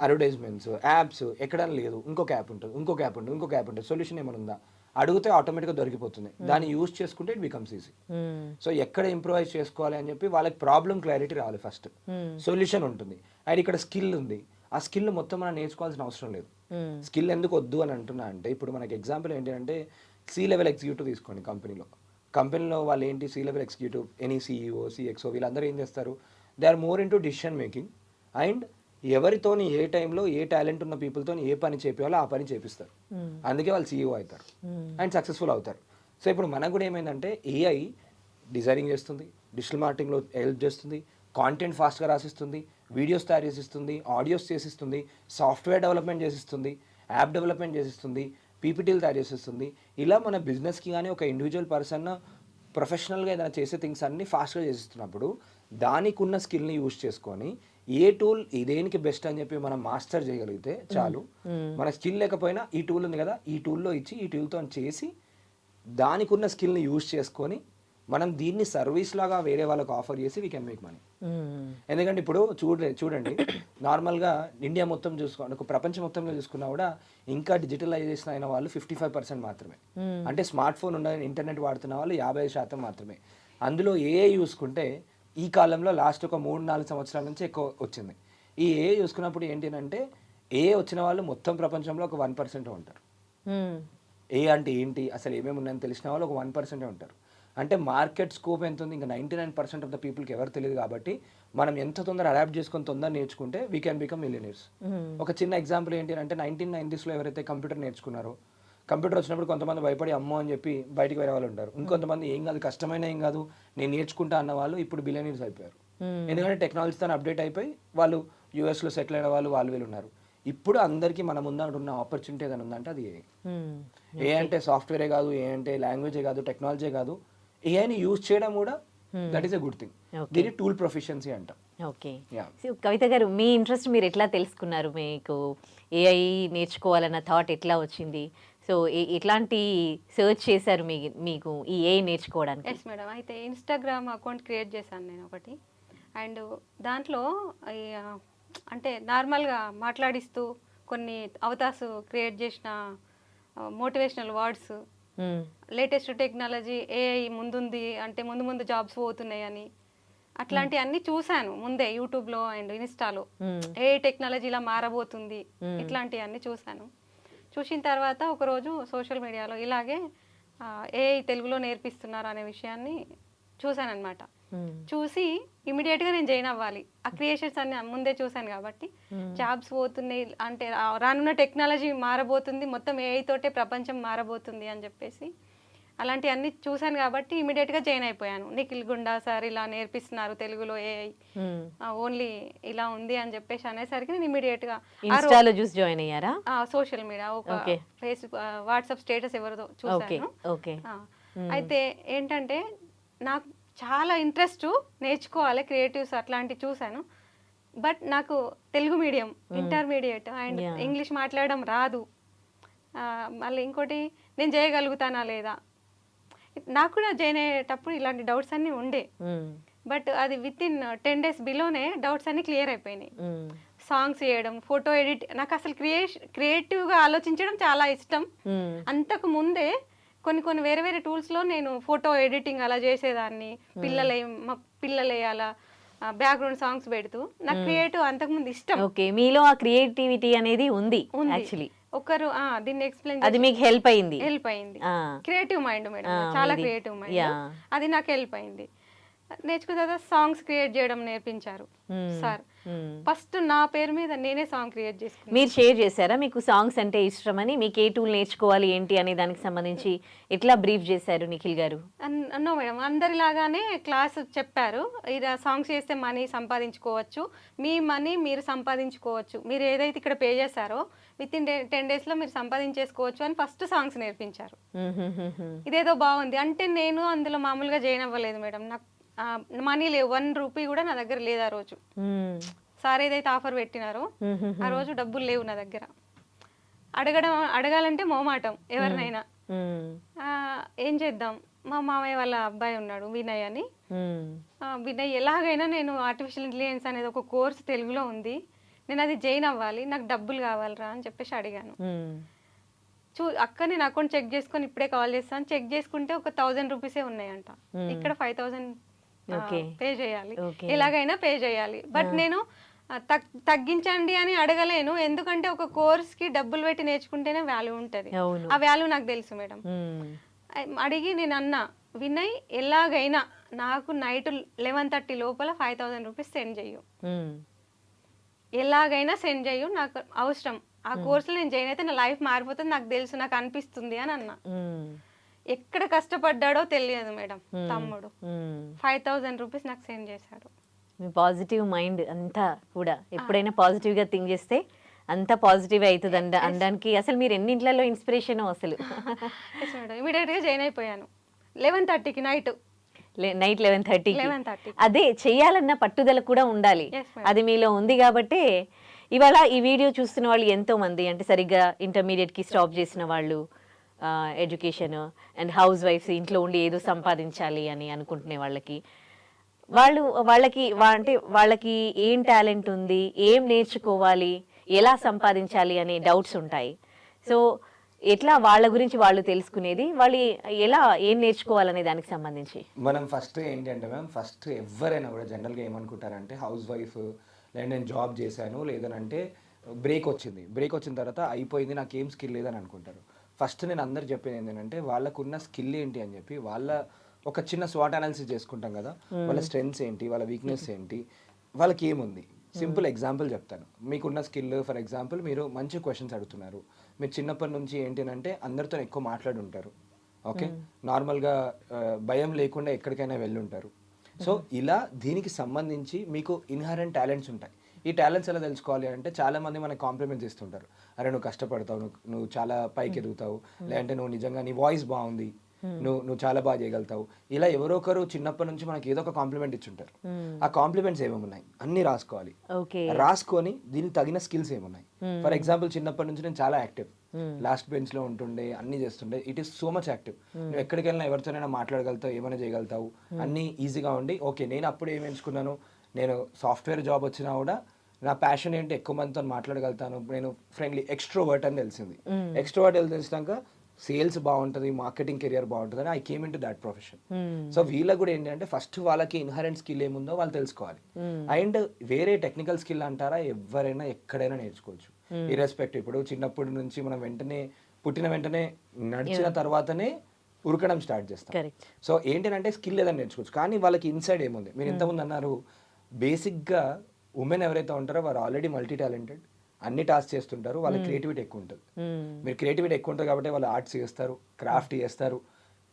అడ్వర్టైజ్మెంట్స్, యాప్స్ ఎక్కడైనా లేదు, ఇంకొక యాప్ ఉంటుంది, ఇంకొక యాప్ ఉంటుంది, ఇంకొక యాప్ ఉంటుంది, సొల్యూషన్ ఏమైనా ఉందా అడిగితే ఆటోమేటిక్గా దొరికిపోతుంది. దాన్ని యూజ్ చేసుకుంటే ఇట్ బికమ్స్ ఈజీ. సో ఎక్కడ ఇంప్రూవైజ్ చేసుకోవాలి అని చెప్పి వాళ్ళకి ప్రాబ్లం క్లారిటీ రావాలి ఫస్ట్, సొల్యూషన్ ఉంటుంది. అండ్ ఇక్కడ స్కిల్ ఉంది, ఆ స్కిల్ మొత్తం మనం నేర్చుకోవాల్సిన అవసరం లేదు. స్కిల్ ఎందుకు వద్దు అని అంటున్నా అంటే ఇప్పుడు మనకి ఎగ్జాంపుల్ ఏంటంటే C-level ఎగ్జిక్యూటివ్ తీసుకోండి. కంపెనీలో వాళ్ళు ఏంటి, C-level executive, any CEO, CXO వీళ్ళందరూ ఏం చేస్తారు, they are more into decision making and ఎవరితోని ఏ టైంలో ఏ టాలెంట్ ఉన్న పీపుల్తో ఏ పని చేపించాలో ఆ పని చేపిస్తారు. అందుకే వాళ్ళు CEO అవుతారు అండ్ సక్సెస్ఫుల్ అవుతారు. సో ఇప్పుడు మనకు కూడా ఏమైందంటే ఏఐ డిజైనింగ్ చేస్తుంది, డిజిటల్ మార్కెటింగ్లో హెల్ప్ చేస్తుంది, కాంటెంట్ ఫాస్ట్గా రాసిస్తుంది, వీడియోస్ తయారు చేసిస్తుంది, ఆడియోస్ చేసిస్తుంది, సాఫ్ట్వేర్ డెవలప్మెంట్ చేసిస్తుంది, యాప్ డెవలప్మెంట్ చేసిస్తుంది, పీపీటీలు తయారు చేసిస్తుంది. ఇలా మన బిజినెస్కి కానీ ఒక ఇండివిజువల్ పర్సన్ ప్రొఫెషనల్గా ఏదైనా చేసే థింగ్స్ అన్ని ఫాస్ట్గా చేసిస్తున్నప్పుడు దానికి ఉన్న స్కిల్ని యూజ్ చేసుకొని ఏ టూల్ ఇదేనికి బెస్ట్ అని చెప్పి మనం మాస్టర్ చేయగలిగితే చాలు. మన స్కిల్ లేకపోయినా ఈ టూల్ ఉంది కదా, ఈ టూల్లో ఇచ్చి ఈ టూల్తో చేసి దానికి ఉన్న స్కిల్ని యూజ్ చేసుకొని మనం దీన్ని సర్వీస్ లాగా వేరే వాళ్ళకి ఆఫర్ చేసి వీ కెన్ మేక్ మనీ. ఎందుకంటే ఇప్పుడు చూడండి నార్మల్గా ఇండియా మొత్తం చూసుకోండి, ఒక ప్రపంచం మొత్తంలో చూసుకున్నా కూడా ఇంకా డిజిటలైజేషన్ అయిన వాళ్ళు 55% మాత్రమే. అంటే స్మార్ట్ ఫోన్ ఉన్న ఇంటర్నెట్ వాడుతున్న వాళ్ళు 55% మాత్రమే. అందులో ఏఐ చూసుకుంటే ఈ కాలంలో లాస్ట్ ఒక 3-4 సంవత్సరాల నుంచి ఎక్కువ వచ్చింది. ఈ ఏఐ చూసుకున్నప్పుడు ఏంటి అంటే ఏఐ వచ్చిన వాళ్ళు మొత్తం ప్రపంచంలో ఒక 1% ఉంటారు. ఏ అంటే ఏంటి, అసలు ఏమేమి ఉన్నాయని తెలిసిన వాళ్ళు ఒక 1% ఉంటారు. అంటే మార్కెట్ స్కోప్ ఎంత ఉంది, ఇంకా 99% ఆఫ్ ద పీపుల్కి ఎవరు తెలియదు. కాబట్టి మనం ఎంత తొందర అడాప్ట్ చేసుకొని తొందర నేర్చుకుంటే వీ క్యాన్ బికమ్ మిలియనీర్స్. ఒక చిన్న ఎగ్జాంపుల్ ఏంటి అంటే 1990s ఎవరైతే కంప్యూటర్ నేర్చుకున్నారో, కంప్యూటర్ వచ్చినప్పుడు కొంతమంది భయపడి అమ్మో అని చెప్పి బయటికి వేరే వాళ్ళు ఉంటారు. ఇంకొంతమంది ఏం కాదు, కష్టమైన ఏం కాదు, నేను నేర్చుకుంటా అన్న వాళ్ళు ఇప్పుడు బిలియనీర్స్ అయిపోయారు. ఎందుకంటే టెక్నాలజీతో అప్డేట్ అయిపోయి వాళ్ళు యూఎస్లో సెటిల్ అయిన వాళ్ళు వీళ్ళు ఉన్నారు. ఇప్పుడు అందరికీ మన ముందు ఉన్న ఆపర్చునిటీ ఏదైనా ఉందంటే అది ఏ అంటే సాఫ్ట్వేరే కాదు, ఏ అంటే లాంగ్వేజే కాదు, టెక్నాలజీ కాదు, ఏఐని యూజ్ చేయడం కూడా that is a good thing. దీన్ని టూల్ ప్రొఫిషియన్సీ అంటాం. ఓకే, కవిత గారు మీ ఇంట్రెస్ట్ మీరు ఎట్లా తెలుసుకున్నారు? మీకు ఏఐ నేర్చుకోవాలన్న థాట్ ఎట్లా వచ్చింది? సో ఎట్లాంటి సర్చ్ చేశారు మీకు ఈ ఏఐ నేర్చుకోవడానికి? ఎస్ మేడం, అయితే ఇన్స్టాగ్రామ్ అకౌంట్ క్రియేట్ చేశాను నేను ఒకటి. అండ్ దాంట్లో అంటే నార్మల్గా మాట్లాడిస్తూ కొన్ని అవతార్స్ క్రియేట్ చేసిన motivational words, latest technology, AI ముందుంది అంటే ముందు జాబ్స్ పోతున్నాయి అని అట్లాంటి అన్ని చూశాను ముందే యూట్యూబ్లో అండ్ ఇన్స్టాలో. ఏఐ టెక్నాలజీ ఇలా మారబోతుంది, ఇట్లాంటివి అన్ని చూశాను. చూసిన తర్వాత ఒకరోజు సోషల్ మీడియాలో ఇలాగే ఏఐ తెలుగులో నేర్పిస్తున్నారు అనే విషయాన్ని చూశానన్నమాట. చూసి ఇమీడియట్గా నేను జాయిన్ అవ్వాలి. ఆ క్రియేషన్స్ అన్ని ముందే చూశాను కాబట్టి జాబ్స్ పోతున్నాయి అంటే రానున్న టెక్నాలజీ మారబోతుంది, మొత్తం ఏఐ తోటే ప్రపంచం మారబోతుంది అని చెప్పేసి అలాంటి అన్ని చూశాను కాబట్టి ఇమీడియట్గా జాయిన్ అయిపోయాను. నిఖిల్ గుండా సార్ ఇలా నేర్పిస్తున్నారు తెలుగులో ఏఐ, ఓన్లీ ఇలా ఉంది అని చెప్పేసి అనేసరికి నేను ఇమీడియట్గా ఇన్స్టాలో చూసి జాయిన్ అయ్యారా? సోషల్ మీడియా ఒక ఫేస్బుక్ వాట్సాప్ స్టేటస్ ఎవరిదో చూసాను. అయితే ఏంటంటే నాకు చాలా ఇంట్రెస్ట్ నేర్చుకోవాలి క్రియేటివ్స్ అట్లాంటివి చూశాను. బట్ నాకు Telugu medium intermediate and English మాట్లాడడం రాదు. మళ్ళీ ఇంకోటి నేను చేయగలుగుతానా లేదా, నాకు కూడా జాయిన్ అయ్యేటప్పుడు ఇలాంటి డౌట్స్ అన్నీ ఉండే. బట్ అది విత్-ఇన్ 10 days బిలోనే డౌట్స్ అన్ని క్లియర్ అయిపోయినాయి. సాంగ్స్ చేయడం, ఫోటో ఎడిట్, నాకు అసలు క్రియేటివ్గా ఆలోచించడం చాలా ఇష్టం. అంతకు ముందే కొన్ని వేరే టూల్స్లో నేను ఫోటో ఎడిటింగ్ అలా చేసేదాన్ని. పిల్లలు వేయాలా, బ్యాక్గ్రౌండ్ సాంగ్స్ పెడుతూ నాకు క్రియేటివ్ అంతకుముందు ఇష్టం ఓకే, మీలో ఆ క్రియేటివిటీ అనేది ఉంది యాక్చువల్లీ. ఒకరు దీన్ని ఎక్స్ప్లెయిన్ అది మీకు హెల్ప్ అయింది. హెల్ప్ అయింది. ఆ. క్రియేటివ్ మైండ్ మేడం, చాలా మీది. Creative mind, Yeah. అది నాకు హెల్ప్ అయింది. నేర్చుకున్న తర్వాత సాంగ్స్ క్రియేట్ చేయడం నేర్పించారు సార్. ఫస్ట్ నా పేరు మీద నేనే సాంగ్ క్రియేట్ చేసుకున్నాను. మీరు షేర్ చేశారా మీకు సాంగ్స్ అంటే ఇష్టమని? మీకు ఏ టూల్ నేర్చుకోవాలి ఏంటి అనే దానికి సంబంధించి ఎట్లా బ్రీఫ్ చేశారు నిఖిల్ గారు? అన్నో మేడం, అందరిలాగానే క్లాస్ చెప్పారు. ఇలా సాంగ్స్ చేస్తే మనీ సంపాదించుకోవచ్చు, మీ మనీ మీరు సంపాదించుకోవచ్చు, మీరు ఏదైతే ఇక్కడ పే చేశారో విత్ ఇన్ 10 daysలో మీరు సంపాదించేసుకోవచ్చు అని ఫస్ట్ సాంగ్స్ నేర్పించారు. ఇదేదో బాగుంది అంటే నేను అందులో మామూలుగా జాయిన్ అవ్వలేదు మేడం. నాకు మనీ లేవు, 1 రూపీ కూడా నా దగ్గర లేదు ఆ రోజు. సార్ ఏదైతే ఆఫర్ పెట్టినారో ఆ రోజు డబ్బులు లేవు నా దగ్గర. అడగాలంటే మొహమాటం ఎవరినైనా. ఏం చేద్దాం, మా మామయ్య వాళ్ళ అబ్బాయి ఉన్నాడు వినయ్ అని. వినయ్ ఎలాగైనా నేను ఆర్టిఫిషియల్ ఇంటెలిజెన్స్ అనేది ఒక కోర్స్ తెలుగులో ఉంది, నేను అది జాయిన్ అవ్వాలి, నాకు డబ్బులు కావాలరా అని చెప్పేసి అడిగాను. అక్క నేను అకౌంట్ చెక్ చేసుకొని ఇప్పుడే కాల్ చేస్తాను, చెక్ చేసుకుంటే ఒక 1000 రూపీసే ఉన్నాయంట. ఇక్కడ 5000 పే చేయాలి, ఎలాగైనా పే చేయాలి. బట్ నేను తగ్గించండి అని అడగలేను, ఎందుకంటే ఒక కోర్స్ కి డబ్బులు పెట్టి నేర్చుకుంటేనే వాల్యూ ఉంటది. ఆ వాల్యూ నాకు తెలుసు మేడం. అడిగి నేను అన్నా, వినయ్ ఎలాగైనా నాకు నైట్ 11:30 లోపల 5000 రూపీస్ సెండ్ చెయ్యు, ఎలాగైనా సెండ్ చెయ్యు, నాకు అవసరం. ఆ కోర్సులో నేను జాయిన్ అయితే నా లైఫ్ మారిపోతుంది, నాకు తెలుసు, నాకు అనిపిస్తుంది అని అన్నా. ఎక్కడ కష్టపడ్డాడో తెలియదు మేడం తమ్ముడు, 5000 రూపీస్ నాకు సెండ్ చేశాడు. మీ పాజిటివ్ మైండ్ అంతా కూడా ఎప్పుడైనా పాజిటివ్ గా థింక్ చేస్తే అంతా పాజిటివ్ అవుతుంది అనడానికి అసలు మీరు ఎన్నింట్లలో ఇన్స్పిరేషన్ అసలు. ఇమీడియట్ గా జాయిన్ అయిపోయాను 11:30కి నైట్ 11:30. అదే చెయ్యాలన్న పట్టుదల కూడా ఉండాలి, Yes, madam. అది మీలో ఉంది కాబట్టి. ఇవాళ ఈ వీడియో చూస్తున్న వాళ్ళు ఎంతో మంది అంటే సరిగ్గా ఇంటర్మీడియట్ కి స్టాప్ చేసిన వాళ్ళు, ఎడ్యుకేషన్ అండ్ హౌస్ వైఫ్స్, ఇంట్లో ఉండి ఏదో సంపాదించాలి అని అనుకుంటునే వాళ్ళకి వాళ్ళకి ఏం టాలెంట్ ఉంది, ఏం నేర్చుకోవాలి, ఎలా సంపాదించాలి అనే డౌట్స్ ఉంటాయి. సో ఎట్లా వాళ్ళ గురించి వాళ్ళు తెలుసుకునేది, వాళ్ళు ఎలా ఏం నేర్చుకోవాలనే దానికి సంబంధించి మనం ఫస్ట్ ఏంటంటే మ్యామ్, ఫస్ట్ ఎవరైనా కూడా జనరల్గా ఏమనుకుంటారంటే హౌస్ వైఫ్ లేదా నేను జాబ్ చేశాను లేదనంటే బ్రేక్ వచ్చిన తర్వాత అయిపోయింది, నాకు ఏం స్కిల్ లేదని అనుకుంటారు. ఫస్ట్ నేను అందరు చెప్పేది ఏంటంటే వాళ్ళకున్న స్కిల్ ఏంటి అని చెప్పి వాళ్ళ ఒక చిన్న స్వాట్ అనాలిసిస్ చేసుకుంటాం కదా, వాళ్ళ స్ట్రెంగ్స్ ఏంటి, వాళ్ళ వీక్నెస్ ఏంటి, వాళ్ళకి ఏముంది. సింపుల్ ఎగ్జాంపుల్ చెప్తాను. మీకున్న స్కిల్ ఫర్ ఎగ్జాంపుల్ మీరు మంచి క్వశ్చన్స్ అడుగుతున్నారు, మీరు చిన్నప్పటి నుంచి ఏంటి అంటే అందరితో ఎక్కువ మాట్లాడుంటారు, ఓకే, నార్మల్గా భయం లేకుండా ఎక్కడికైనా వెళ్ళుంటారు. సో ఇలా దీనికి సంబంధించి మీకు ఇన్హరెంట్ టాలెంట్స్ ఉంటాయి. ఈ టాలెంట్స్ ఎలా తెలుసుకోవాలి అంటే చాలా మంది మనకు కాంప్లిమెంట్స్ ఇస్తుంటారు, అరే నువ్వు కష్టపడతావు, నువ్వు చాలా పైకి ఎదుగుతావు, లేదంటే నువ్వు నిజంగా నీ వాయిస్ బాగుంది, నువ్వు చాలా బాగా చేయగలుగుతావు. ఇలా ఎవరో ఒకరు చిన్నప్పటి నుంచి మనకి ఏదో ఒక కాంప్లిమెంట్ ఇచ్చుంటారు. ఆ కాంప్లిమెంట్స్ ఏమేమున్నాయి అన్ని రాసుకోవాలి. రాసుకొని దీనికి తగిన స్కిల్స్ ఏమున్నాయి. ఫర్ ఎగ్జాంపుల్ చిన్నప్పటి నుంచి నేను చాలా యాక్టివ్, లాస్ట్ బెంచ్ లో ఉంటుండే, అన్ని చేస్తుండే. It is so much active. నువ్వు ఎక్కడికి వెళ్ళినా ఎవరితోనైనా మాట్లాడగలుగుతావు, ఏమైనా చేయగలుగుతావు, అన్ని ఈజీగా ఉండి. ఓకే, నేను అప్పుడు ఏం ఎంచుకున్నాను, నేను సాఫ్ట్వేర్ జాబ్ వచ్చినా కూడా నా ప్యాషన్ ఏంటి, ఎక్కువ మందితో మాట్లాడగలుగుతాను, నేను ఫ్రెండ్లీ ఎక్స్ట్రోవర్ట్ అని తెలిసింది. ఎక్స్ట్రోవర్ట్ తెలిసినాక సేల్స్ బాగుంటుంది, మార్కెటింగ్ కెరియర్ బాగుంటుంది అని I came in to that profession. So వీళ్ళకి కూడా ఏంటంటే ఫస్ట్ వాళ్ళకి ఇన్హరెంట్ స్కిల్ ఏముందో వాళ్ళు తెలుసుకోవాలి. అండ్ వేరే టెక్నికల్ స్కిల్ అంటారా, ఎవరైనా ఎక్కడైనా నేర్చుకోవచ్చు, ఇర్రెస్పెక్టివ్. ఇప్పుడు చిన్నప్పటి నుంచి మనం పుట్టిన వెంటనే నడిచిన తర్వాతనే ఉరకడం స్టార్ట్ చేస్తాం. సో ఏంటంటే స్కిల్ ఏదైనా నేర్చుకోవచ్చు, కానీ వాళ్ళకి ఇన్సైడ్ ఏముంది. మీరు ఇంతకుముందు అన్నారు బేసిక్గా ఉమెన్ ఎవరైతే ఉంటారో వారు ఆల్రెడీ మల్టీ టాలెంటెడ్, అన్ని టాస్క్ చేస్తుంటారు, వాళ్ళ క్రియేటివిటీ ఎక్కువ ఉంటుంది. మీరు క్రియేటివిటీ ఎక్కువ ఉంటుంది కాబట్టి వాళ్ళు ఆర్ట్స్ చేస్తారు, క్రాఫ్ట్ చేస్తారు,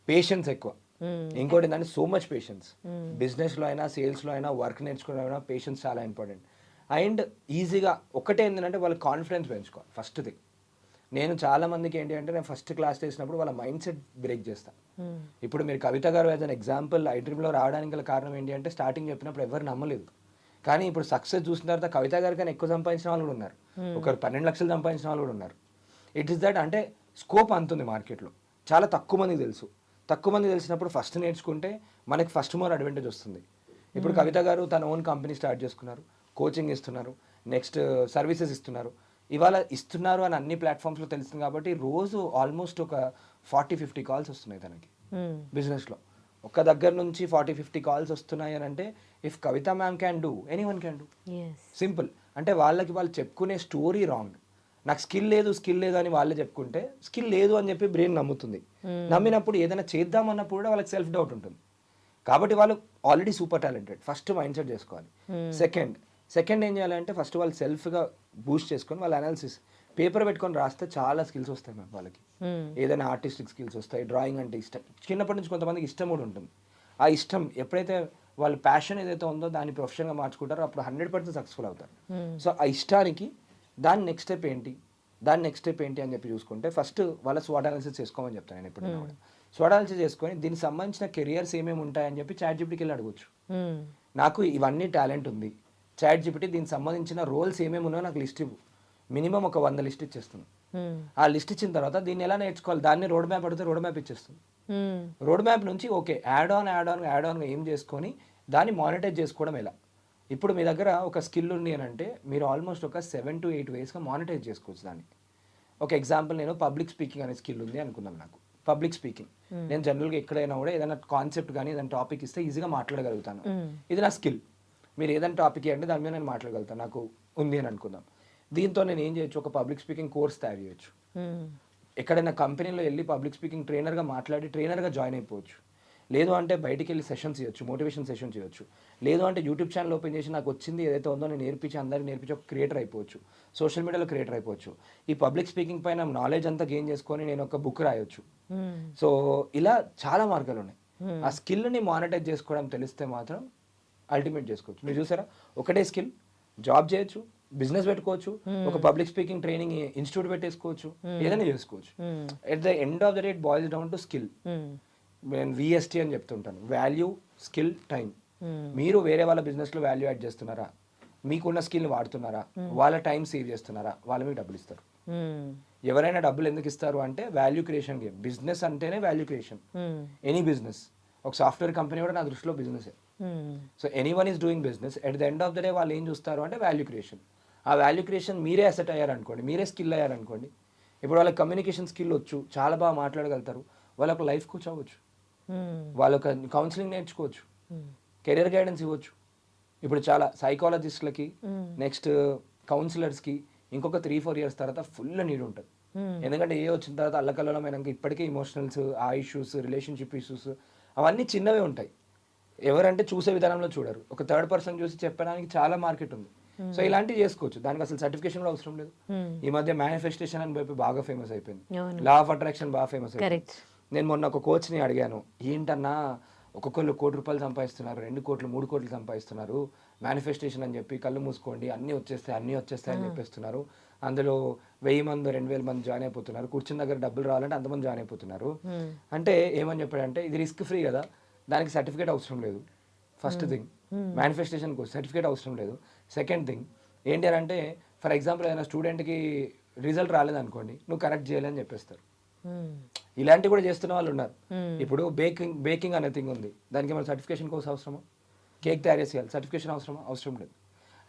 పేషెన్స్ ఎక్కువ. ఇంకోటి ఏంటంటే సో మచ్ పేషెన్స్. బిజినెస్లో అయినా సేల్స్లో అయినా వర్క్ నేర్చుకోవడం పేషెన్స్ చాలా ఇంపార్టెంట్. అండ్ ఈజీగా ఒకటే ఏంటంటే వాళ్ళ కాన్ఫిడెన్స్ పెంచుకోవాలి. ఫస్ట్ థింగ్ నేను చాలా మందికి ఏంటి అంటే నేను ఫస్ట్ క్లాస్ చేసినప్పుడు వాళ్ళ మైండ్ సెట్ బ్రేక్ చేస్తాను. ఇప్పుడు మీరు కవిత గారు యాజ్ అన్ ఎగ్జాంపుల్ ఐ డ్రీమ్లో రావడానికి గల కారణం ఏంటి అంటే స్టార్టింగ్ చెప్పినప్పుడు ఎవరు నమ్మలేదు, కానీ ఇప్పుడు సక్సెస్ చూసిన తర్వాత కవిత గారి కన్నా ఎక్కువ సంపాదించిన వాళ్ళు కూడా ఉన్నారు, ఒకరు 12 లక్షలు సంపాదించిన వాళ్ళు కూడా ఉన్నారు. ఇట్ ఈస్ దట్ అంటే స్కోప్ అంతుంది మార్కెట్లో, చాలా తక్కువ మందికి తెలుసు. తక్కువ మంది తెలిసినప్పుడు ఫస్ట్ నేర్చుకుంటే మనకి ఫస్ట్ మోర్ అడ్వాంటేజ్ వస్తుంది. ఇప్పుడు కవిత గారు తన ఓన్ కంపెనీ స్టార్ట్ చేసుకున్నారు, కోచింగ్ ఇస్తున్నారు, నెక్స్ట్ సర్వీసెస్ ఇస్తున్నారు. ఇవాళ ఇస్తున్నారు అని అన్ని ప్లాట్ఫామ్స్లో తెలుస్తుంది కాబట్టి రోజు ఆల్మోస్ట్ ఒక 40-50 కాల్స్ వస్తున్నాయి తనకి బిజినెస్లో. ఒక దగ్గర నుంచి 40-50 కాల్స్ వస్తున్నాయి అని అంటే if Kavitha ma'am can do anyone can do. Simple. అంటే వాళ్ళకి వాళ్ళు చెప్పుకునే స్టోరీ రాంగ్. నాకు స్కిల్ లేదు అని వాళ్ళే చెప్పుకుంటే స్కిల్ లేదు అని చెప్పి బ్రెయిన్ నమ్ముతుంది. నమ్మినప్పుడు ఏదైనా చేద్దామన్నప్పుడు కూడా వాళ్ళకి సెల్ఫ్ డౌట్ ఉంటుంది. కాబట్టి వాళ్ళు already super talented, first mind set చేసుకోవాలి. సెకండ్ ఏం చేయాలంటే ఫస్ట్ వాళ్ళు సెల్ఫ్గా బూస్ట్ చేసుకొని వాళ్ళ అనాలిసిస్ పేపర్ పెట్టుకొని రాస్తే చాలా స్కిల్స్ వస్తాయి మ్యామ్ వాళ్ళకి. ఏదైనా ఆర్టిస్టిక్ స్కిల్స్ వస్తాయి, డ్రాయింగ్ అంటే ఇష్టం, చిన్నప్పటి నుంచి కొంతమందికి ఇష్టం కూడా ఉంటుంది. ఆ ఇష్టం ఎప్పుడైతే వాళ్ళ ప్యాషన్ ఏదైతే ఉందో దాన్ని ప్రొఫెషన్గా మార్చుకుంటారో అప్పుడు 100% సక్సెస్ఫుల్ అవుతారు. సో ఆ ఇష్టానికి దాని నెక్స్ట్ స్టెప్ ఏంటి అని చెప్పి చూసుకుంటే ఫస్ట్ వాళ్ళ స్వాట్ అనాలిసిస్ చేసుకోమని చెప్తాను నేను ఎప్పుడైనా కూడా. స్వాట్ అనాలిసిస్ చేసుకొని దీనికి సంబంధించిన కెరియర్స్ ఏమేమి ఉంటాయని చెప్పి ChatGPTకి వెళ్ళి అడగచ్చు. నాకు ఇవన్నీ టాలెంట్ ఉంది, ChatGPT దీనికి సంబంధించిన రోల్స్ ఏమేమి ఉన్నాయో నాకు లిస్ట్ ఇవ్వు. మినిమం ఒక 100 లిస్ట్ ఇచ్చేస్తుంది. ఆ లిస్ట్ ఇచ్చిన తర్వాత దీన్ని ఎలా నేర్చుకోవాలి, దాన్ని రోడ్ మ్యాప్ అడిగితే రోడ్ మ్యాప్ ఇచ్చేస్తుంది. రోడ్ మ్యాప్ నుంచి ఓకే యాడ్ ఆన్ ఏం చేసుకొని దాన్ని మానిటైజ్ చేసుకోవడం ఎలా. ఇప్పుడు మీ దగ్గర ఒక స్కిల్ ఉంది అని అంటే మీరు ఆల్మోస్ట్ ఒక 7 to 8 వేస్గా మానిటైజ్ చేసుకోవచ్చు దాన్ని. ఒక ఎగ్జాంపుల్, నేను పబ్లిక్ స్పీకింగ్ అనే స్కిల్ ఉంది అనుకుందాం. నాకు పబ్లిక్ స్పీకింగ్, నేను జనరల్గా ఎక్కడైనా కూడా ఏదైనా కాన్సెప్ట్ కానీ ఏదైనా టాపిక్ ఇస్తే ఈజీగా మాట్లాడగలుగుతాను. ఇది నా స్కిల్. మీరు ఏదైనా టాపిక్ అంటే దాని మీద నేను మాట్లాడగలుగుతాను, నాకు ఉంది అని అనుకుందాం. దీంతో నేను ఏం చేయొచ్చు, ఒక పబ్లిక్ స్పీకింగ్ కోర్స్ తయారు చేయొచ్చు. ఎక్కడైనా కంపెనీలో వెళ్ళి పబ్లిక్ స్పీకింగ్ ట్రైనర్గా మాట్లాడి ట్రైనర్గా జాయిన్ అయిపోవచ్చు. లేదు అంటే బయటికి వెళ్ళి సెషన్స్ ఇవ్వచ్చు, మోటివేషన్ సెషన్స్ ఇవ్వచ్చు. లేదు అంటే యూట్యూబ్ ఛానల్ ఓపెన్ చేసి నాకు వచ్చింది ఏదైతే ఉందో నేను అందరికీ నేర్పించి ఒక క్రియేటర్ అయిపోవచ్చు, సోషల్ మీడియాలో క్రియేటర్ అయిపోవచ్చు. ఈ పబ్లిక్ స్పీకింగ్ పైన నాలెడ్జ్ అంతా గెయిన్ చేసుకొని నేను ఒక బుక్ రాయొచ్చు. సో ఇలా చాలా మార్గాలు ఉన్నాయి. ఆ స్కిల్ని మానిటైజ్ చేసుకోవడం తెలిస్తే మాత్రం అల్టిమేట్ చేసుకోవచ్చు. మీరు చూసారా, ఒకటే స్కిల్ జాబ్ చేయొచ్చు, బిజినెస్ పెట్టుకోవచ్చు, ఒక పబ్లిక్ స్పీకింగ్ ట్రైనింగ్ ఇన్స్టిట్యూట్ పెట్టేసుకోవచ్చు, ఏదైనా చేసుకోవచ్చు. At the end of the day it boils down to skill. నేను VST అని చెప్తుంటాను, వాల్యూ, స్కిల్, టైం. మీరు వేరే వాళ్ళ బిజినెస్లో వాల్యూ యాడ్ చేస్తున్నారా, మీకున్న స్కిల్ని వాడుతున్నారా, వాళ్ళ టైం సేవ్ చేస్తున్నారా, వాళ్ళు మీకు డబ్బులు ఇస్తారు. ఎవరైనా డబ్బులు ఎందుకు ఇస్తారు అంటే వాల్యూ క్రియేషన్ గేమ్. బిజినెస్ అంటేనే వాల్యూ క్రియేషన్. ఎనీ బిజినెస్, ఒక సాఫ్ట్వేర్ కంపెనీ కూడా నా దృష్టిలో బిజినెసే. So anyone is doing business. At the end of the day వాళ్ళు ఏం చూస్తారు అంటే వాల్యూ క్రియేషన్. ఆ వాల్యూ క్రియేషన్ మీరే అసెట్ అయ్యారనుకోండి, మీరే స్కిల్ అయ్యారనుకోండి. ఇప్పుడు వాళ్ళకి కమ్యూనికేషన్ స్కిల్ వచ్చు, చాలా బాగా మాట్లాడగలుగుతారు, వాళ్ళొక లైఫ్ కోచ్ అవ్వచ్చు, వాళ్ళొక కౌన్సిలింగ్ నేర్చుకోవచ్చు, కెరీర్ గైడెన్స్ ఇవ్వచ్చు. ఇప్పుడు చాలా సైకాలజిస్ట్లకి, నెక్స్ట్ కౌన్సిలర్స్కి ఇంకొక 3-4 years తర్వాత ఫుల్ నీడ్ ఉంటుంది. ఎందుకంటే వచ్చిన తర్వాత అల్లకల్లోలమైనాక ఇప్పటికే ఇమోషనల్స్, ఆ ఇష్యూస్, రిలేషన్షిప్ ఇష్యూస్ అవన్నీ చిన్నవే ఉంటాయి. ఎవరంటే చూసే విధానంలో చూడరు, ఒక థర్డ్ పర్సన్ చూసి చెప్పడానికి చాలా మార్కెట్ ఉంది. సో ఇలాంటివి చేసుకోవచ్చు, దానికి అసలు సర్టిఫికేషన్ కూడా అవసరం లేదు. ఈ మధ్య మేనిఫెస్టేషన్ అని చెప్పి బాగా ఫేమస్ అయిపోయింది, లా ఆఫ్ అట్రాక్షన్ బాగా ఫేమస్ అయిపోయింది. నేను మొన్న ఒక కోచ్ని అడిగాను, ఏంటన్నా ఒక్కొక్కళ్ళు ₹1 కోటి సంపాదిస్తున్నారు, 2 కోట్లు 3 కోట్లు సంపాదిస్తున్నారు, మేనిఫెస్టేషన్ అని చెప్పి కళ్ళు మూసుకోండి అన్నీ వచ్చేస్తాయి అని చెప్పేస్తున్నారు, అందులో 1000 మంది 2000 మంది జాయిన్ అయిపోతున్నారు, కూర్చున్న దగ్గర డబ్బులు రావాలంటే అంతమంది జాయిన్ అయిపోతున్నారు అంటే ఏమని చెప్పాడంటే ఇది రిస్క్ ఫ్రీ కదా, దానికి సర్టిఫికేట్ అవసరం లేదు. ఫస్ట్ థింగ్, మేనిఫెస్టేషన్కి సర్టిఫికేట్ అవసరం లేదు. సెకండ్ థింగ్ ఏంటి అని అంటే, ఫర్ ఎగ్జాంపుల్ ఏదైనా స్టూడెంట్కి రిజల్ట్ రాలేదనుకోండి, నువ్వు కరెక్ట్ చేయాలని చెప్పేస్తారు. ఇలాంటివి కూడా చేస్తున్న వాళ్ళు ఉన్నారు. ఇప్పుడు బేకింగ్ అనే థింగ్ ఉంది, దానికి మన సర్టిఫికేషన్ కోర్స్ అవసరమా? కేక్ తయారు చేయాలి, సర్టిఫికేషన్ అవసరమా? అవసరం లేదు.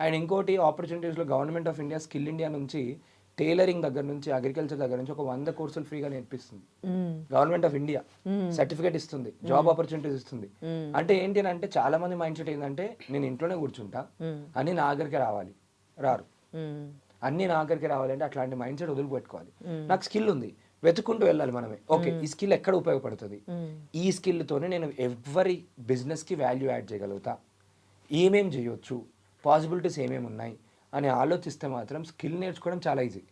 అండ్ ఇంకోటి ఆపర్చునిటీస్లో government of India skill India నుంచి టైలరింగ్ దగ్గర నుంచి అగ్రికల్చర్ దగ్గర నుంచి ఒక 100 కోర్సులు ఫ్రీగా నేర్పిస్తుంది గవర్నమెంట్ ఆఫ్ ఇండియా. సర్టిఫికేట్ ఇస్తుంది, జాబ్ ఆపర్చునిటీస్ ఇస్తుంది. అంటే ఏంటి అని అంటే చాలా మంది మైండ్ సెట్ ఏంటంటే నేను ఇంట్లోనే కూర్చుంటా, అన్ని నా దగ్గరికి రారు, అన్ని నా దగ్గరికి రావాలంటే అట్లాంటి మైండ్ సెట్ వదిలిపెట్టుకోవాలి. నాకు స్కిల్ ఉంది, వెతుక్కుంటూ వెళ్ళాలి మనమే. ఓకే, ఈ స్కిల్ ఎక్కడ ఉపయోగపడుతుంది, ఈ స్కిల్తోనే నేను ఎవరి బిజినెస్కి వాల్యూ యాడ్ చేయగలుగుతా, ఏమేం చేయొచ్చు, పాసిబిలిటీస్ ఏమేమి ఉన్నాయి అని ఆలోచిస్తే మాత్రం స్కిల్ నేర్చుకోవడం చాలా ఈజీ.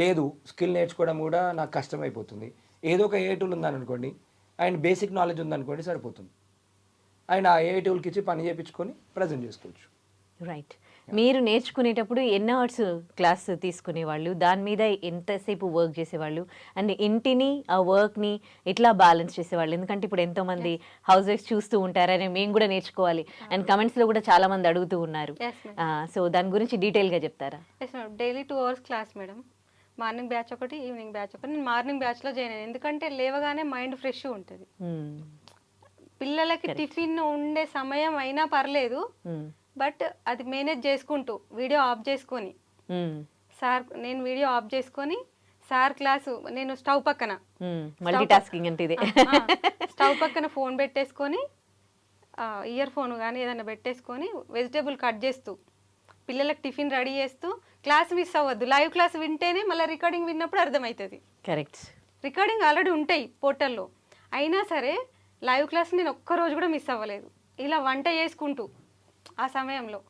లేదు, స్కిల్ నేర్చుకోవడం కూడా నాకు కష్టం అయిపోతుంది, ఏదో ఒక ఏ టూల్ ఉందనుకోండి అండ్ బేసిక్ నాలెడ్జ్ ఉందనుకోండి సరిపోతుంది, అండ్ ఆ ఏ టూల్కి ఇచ్చి పని చేయించుకొని ప్రజెంట్ చేసుకోవచ్చు. రైట్. మీరు నేర్చుకునేటప్పుడు ఎన్ని అవర్స్ క్లాస్ తీసుకునేవాళ్ళు, దాని మీద ఎంతసేపు వర్క్ చేసేవాళ్ళు, అండ్ ఇంటిని ఆ వర్క్ని ఎట్లా బ్యాలెన్స్ చేసేవాళ్ళు? ఎందుకంటే ఇప్పుడు ఎంతోమంది హౌస్ వైఫ్స్ చూస్తూ ఉంటారని మేము కూడా నేర్చుకోవాలి అండ్ కమెంట్స్లో కూడా చాలా మంది అడుగుతూ ఉన్నారు. సో దాని గురించి డీటెయిల్గా చెప్తారా? Daily 2 hours class madam. Morning batch ఒకటి, ఈవినింగ్ బ్యాచ్ ఒకటి. నేను మార్నింగ్ బ్యాచ్లో జాయిన్ అయ్యాను, ఎందుకంటే లేవగానే మైండ్ ఫ్రెష్ ఉంటుంది. పిల్లలకి టిఫిన్ ఉండే సమయం అయినా పర్లేదు, బట్ అది మేనేజ్ చేసుకుంటూ వీడియో ఆఫ్ చేసుకొని నేను వీడియో ఆఫ్ చేసుకొని సార్ క్లాసు నేను స్టవ్ పక్కన మల్టీ టాస్కింగ్ అంటే ఇదే. స్టవ్ పక్కన ఫోన్ పెట్టేసుకొని ఇయర్ ఫోన్ కానీ ఏదైనా పెట్టేసుకొని వెజిటేబుల్ కట్ చేస్తూ పిల్లలకు టిఫిన్ రెడీ చేస్తూ క్లాస్ మిస్ అవ్వద్దు. లైవ్ క్లాస్ వింటేనే మళ్ళీ రికార్డింగ్ విన్నప్పుడు అర్థమవుతుంది. కరెక్ట్. రికార్డింగ్ ఆల్రెడీ ఉంటాయి పోర్టల్లో, అయినా సరే లైవ్ క్లాస్ నేను ఒక్కరోజు కూడా మిస్ అవ్వలేదు. ఇలా వంట చేసుకుంటూ ఆ సమయంలో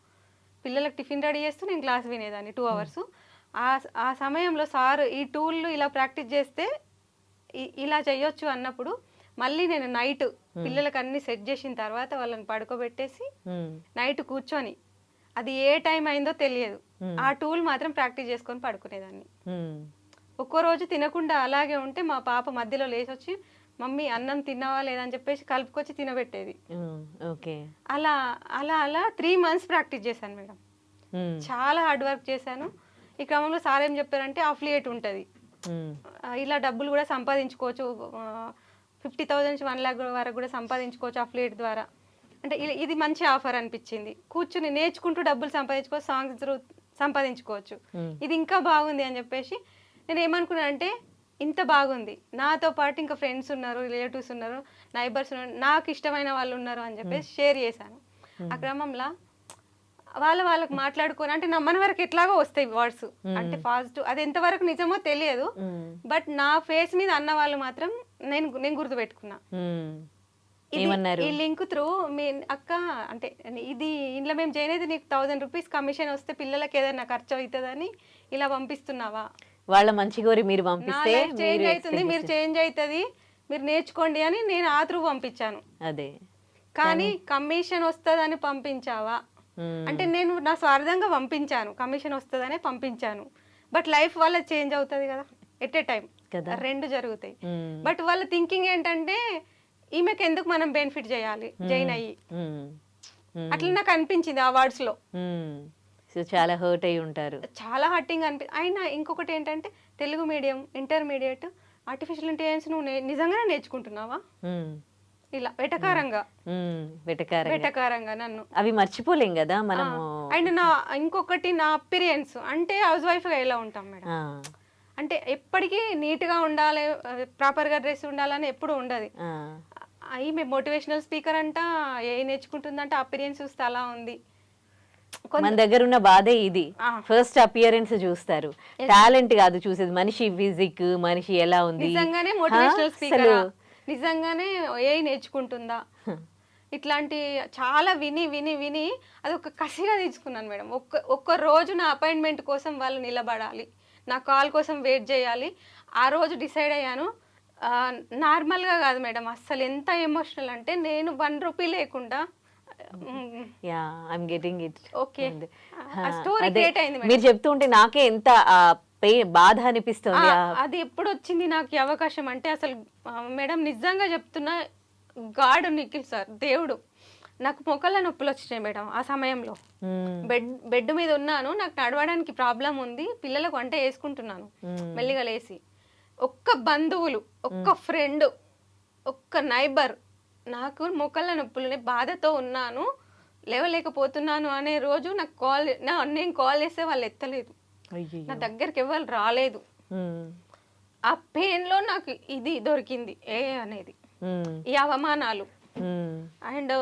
పిల్లలకు టిఫిన్ రెడీ చేస్తూ నేను క్లాస్ వినేదాన్ని 2 hours. ఆ సమయంలో సార్ ఈ టూల్ ఇలా ప్రాక్టీస్ చేస్తే ఇలా చేయొచ్చు అన్నప్పుడు మళ్ళీ నేను నైట్ పిల్లలకు అన్ని సెట్ చేసిన తర్వాత వాళ్ళని పడుకోబెట్టేసి నైట్ కూర్చొని అది ఏ టైం అయిందో తెలియదు, ఆ టూల్ మాత్రం ప్రాక్టీస్ చేసుకొని పడుకునేదాన్ని. ఒక్కో రోజు తినకుండా అలాగే ఉంటే మా పాప మధ్యలో లేచి వచ్చి మమ్మీ అన్నం తిన్నావా లేదని చెప్పేసి కలుపుకొచ్చి తినబెట్టేది. అలా అలా అలా 3 months ప్రాక్టీస్ చేశాను మేడం. చాలా హార్డ్ వర్క్ చేశాను. ఈ క్రమంలో సార్ ఏం చెప్పారంటే అఫిలియేట్ ఉంటుంది, ఇలా డబ్బులు కూడా సంపాదించుకోవచ్చు, 50,000 నుంచి 1 lakh వరకు కూడా సంపాదించుకోవచ్చు అఫిలియేట్ ద్వారా. అంటే ఇది మంచి ఆఫర్ అనిపించింది. కూర్చుని నేర్చుకుంటూ డబ్బులు సంపాదించుకోవచ్చు, సాంగ్స్ సంపాదించుకోవచ్చు, ఇది ఇంకా బాగుంది అని చెప్పేసి నేను ఏమనుకున్నానంటే ఇంత బాగుంది, నాతో పాటు ఇంకా ఫ్రెండ్స్ ఉన్నారు, రిలేటివ్స్ ఉన్నారు, నైబర్స్ ఉన్నారు, నాకు ఇష్టమైన వాళ్ళు ఉన్నారు అని చెప్పేసి షేర్ చేశాను. ఆ క్రమంలో వాళ్ళకి మాట్లాడుకొని అంటే మన వరకు ఎట్లాగో వస్తాయి వర్డ్స్, అంటే పాజిటివ్, అది ఎంతవరకు నిజమో తెలియదు, బట్ నా ఫేస్ మీద అన్న వాళ్ళు మాత్రం నేను గుర్తుపెట్టుకున్నా. ఈ లింక్ త్రూ మీ అక్క అంటే ఇది ఇంట్లో మేము చేయనేది నీకు 1000 rupees కమిషన్ వస్తే పిల్లలకి ఏదైనా ఖర్చు అవుతుందని ఇలా పంపిస్తున్నావా, వాళ్ళ మంచి కోరి మీరు పంపిస్తే చేంజ్ అవుతుంది, మీరు చేంజ్ అవుతుంది, మీరు నేర్చుకోండి అని నేను ఆ త్రూ పంపించాను. అదే కానీ కమిషన్ వస్తుందని పంపించావా అంటే నేను నా స్వార్థంగా పంపించాను, కమిషన్ వస్తుందనే పంపించాను, బట్ లైఫ్ వల్ల చేంజ్ అవుతుంది కదా ఎట్ ఏ టైం, 2 జరుగుతాయి. బట్ వాళ్ళ థింకింగ్ ఏంటంటే ఈమెకి ఎందుకు మనం బెనిఫిట్ చేయాలి జాయిన్ అయ్యి, అట్లా నాకు అనిపించింది ఆ వర్డ్స్ లో. సో చాలా హర్ట్ అయి ఉంటారు, చాలా హర్టింగ్ అయినా ఇంకొకటి ఏంటంటే Telugu medium intermediate artificial intelligence నువ్వు నిజంగానే నేర్చుకుంటున్నావా, ఇలా వెటకారంగా నన్ను అవి మర్చిపోలేం కదా మనం. అండ్ ఇంకొకటి నా అపీరియన్స్ అంటే హౌస్ వైఫ్ గా ఎలా ఉంటాం మేడం, అంటే ఎప్పటికీ నీట్ గా ఉండాలి, ప్రాపర్ గా డ్రెస్ ఉండాలని ఎప్పుడు ఉండదు. ఈమె మోటివేషనల్ స్పీకర్ అంట, ఏ నేర్చుకుంటుందంటే అపీరియన్స్ చూస్తే అలా ఉంది. మన దగ్గర ఉన్న బాధే ఇది, ఫస్ట్ అపియరెన్స్ చూస్తారు, టాలెంట్ కాదు చూసేది, మనిషి ఫిజిక్, మనిషి ఎలా ఉంది. నిజంగానే మోటివేషనల్ స్పీకర్, నిజంగానే ఏ నేర్చుకుంటుందా, ఇట్లాంటి చాలా విని విని విని అది ఒక కసిగా తీసుకున్నాను మేడం. ఒక్క రోజు నా అపాయింట్మెంట్ కోసం వాళ్ళు నిలబడాలి, నా కాల్ కోసం వెయిట్ చేయాలి, ఆ రోజు డిసైడ్ అయ్యాను. నార్మల్గా కాదు మేడం, అస్సలు ఎంత ఎమోషనల్ అంటే నేను 1 rupee లేకుండా మీరు చెప్తూ ఉంటే నాకే ఎంత బాధ అనిపిస్తుంది. అది ఎప్పుడు వచ్చింది నాకు ఈ అవకాశం అంటే అసలు మేడం నిజంగా చెప్తున్నా, గాడ్ నిఖిల్ సార్ దేవుడు, నాకు మొక్కల నొప్పులు వచ్చినాయి మేడం. ఆ సమయంలో బెడ్ మీద ఉన్నాను, నాకు నడవడానికి ప్రాబ్లం ఉంది, పిల్లలకు వంట వేసుకుంటున్నాను, మెల్లిగా లేసి ఒక్క బంధువులు, ఒక్క ఫ్రెండ్, ఒక్క నైబర్ నాకు మొక్కల నొప్పులని బాధతో ఉన్నాను, లేవలేకపోతున్నాను అనే రోజు నాకు నేను కాల్ చేస్తే వాళ్ళు ఎత్తలేదు, నా దగ్గరికి ఎవరు రాలేదు. ఆ పెయిన్ లో నాకు ఇది దొరికింది అనేది, ఈ అవమానాలు. అండ్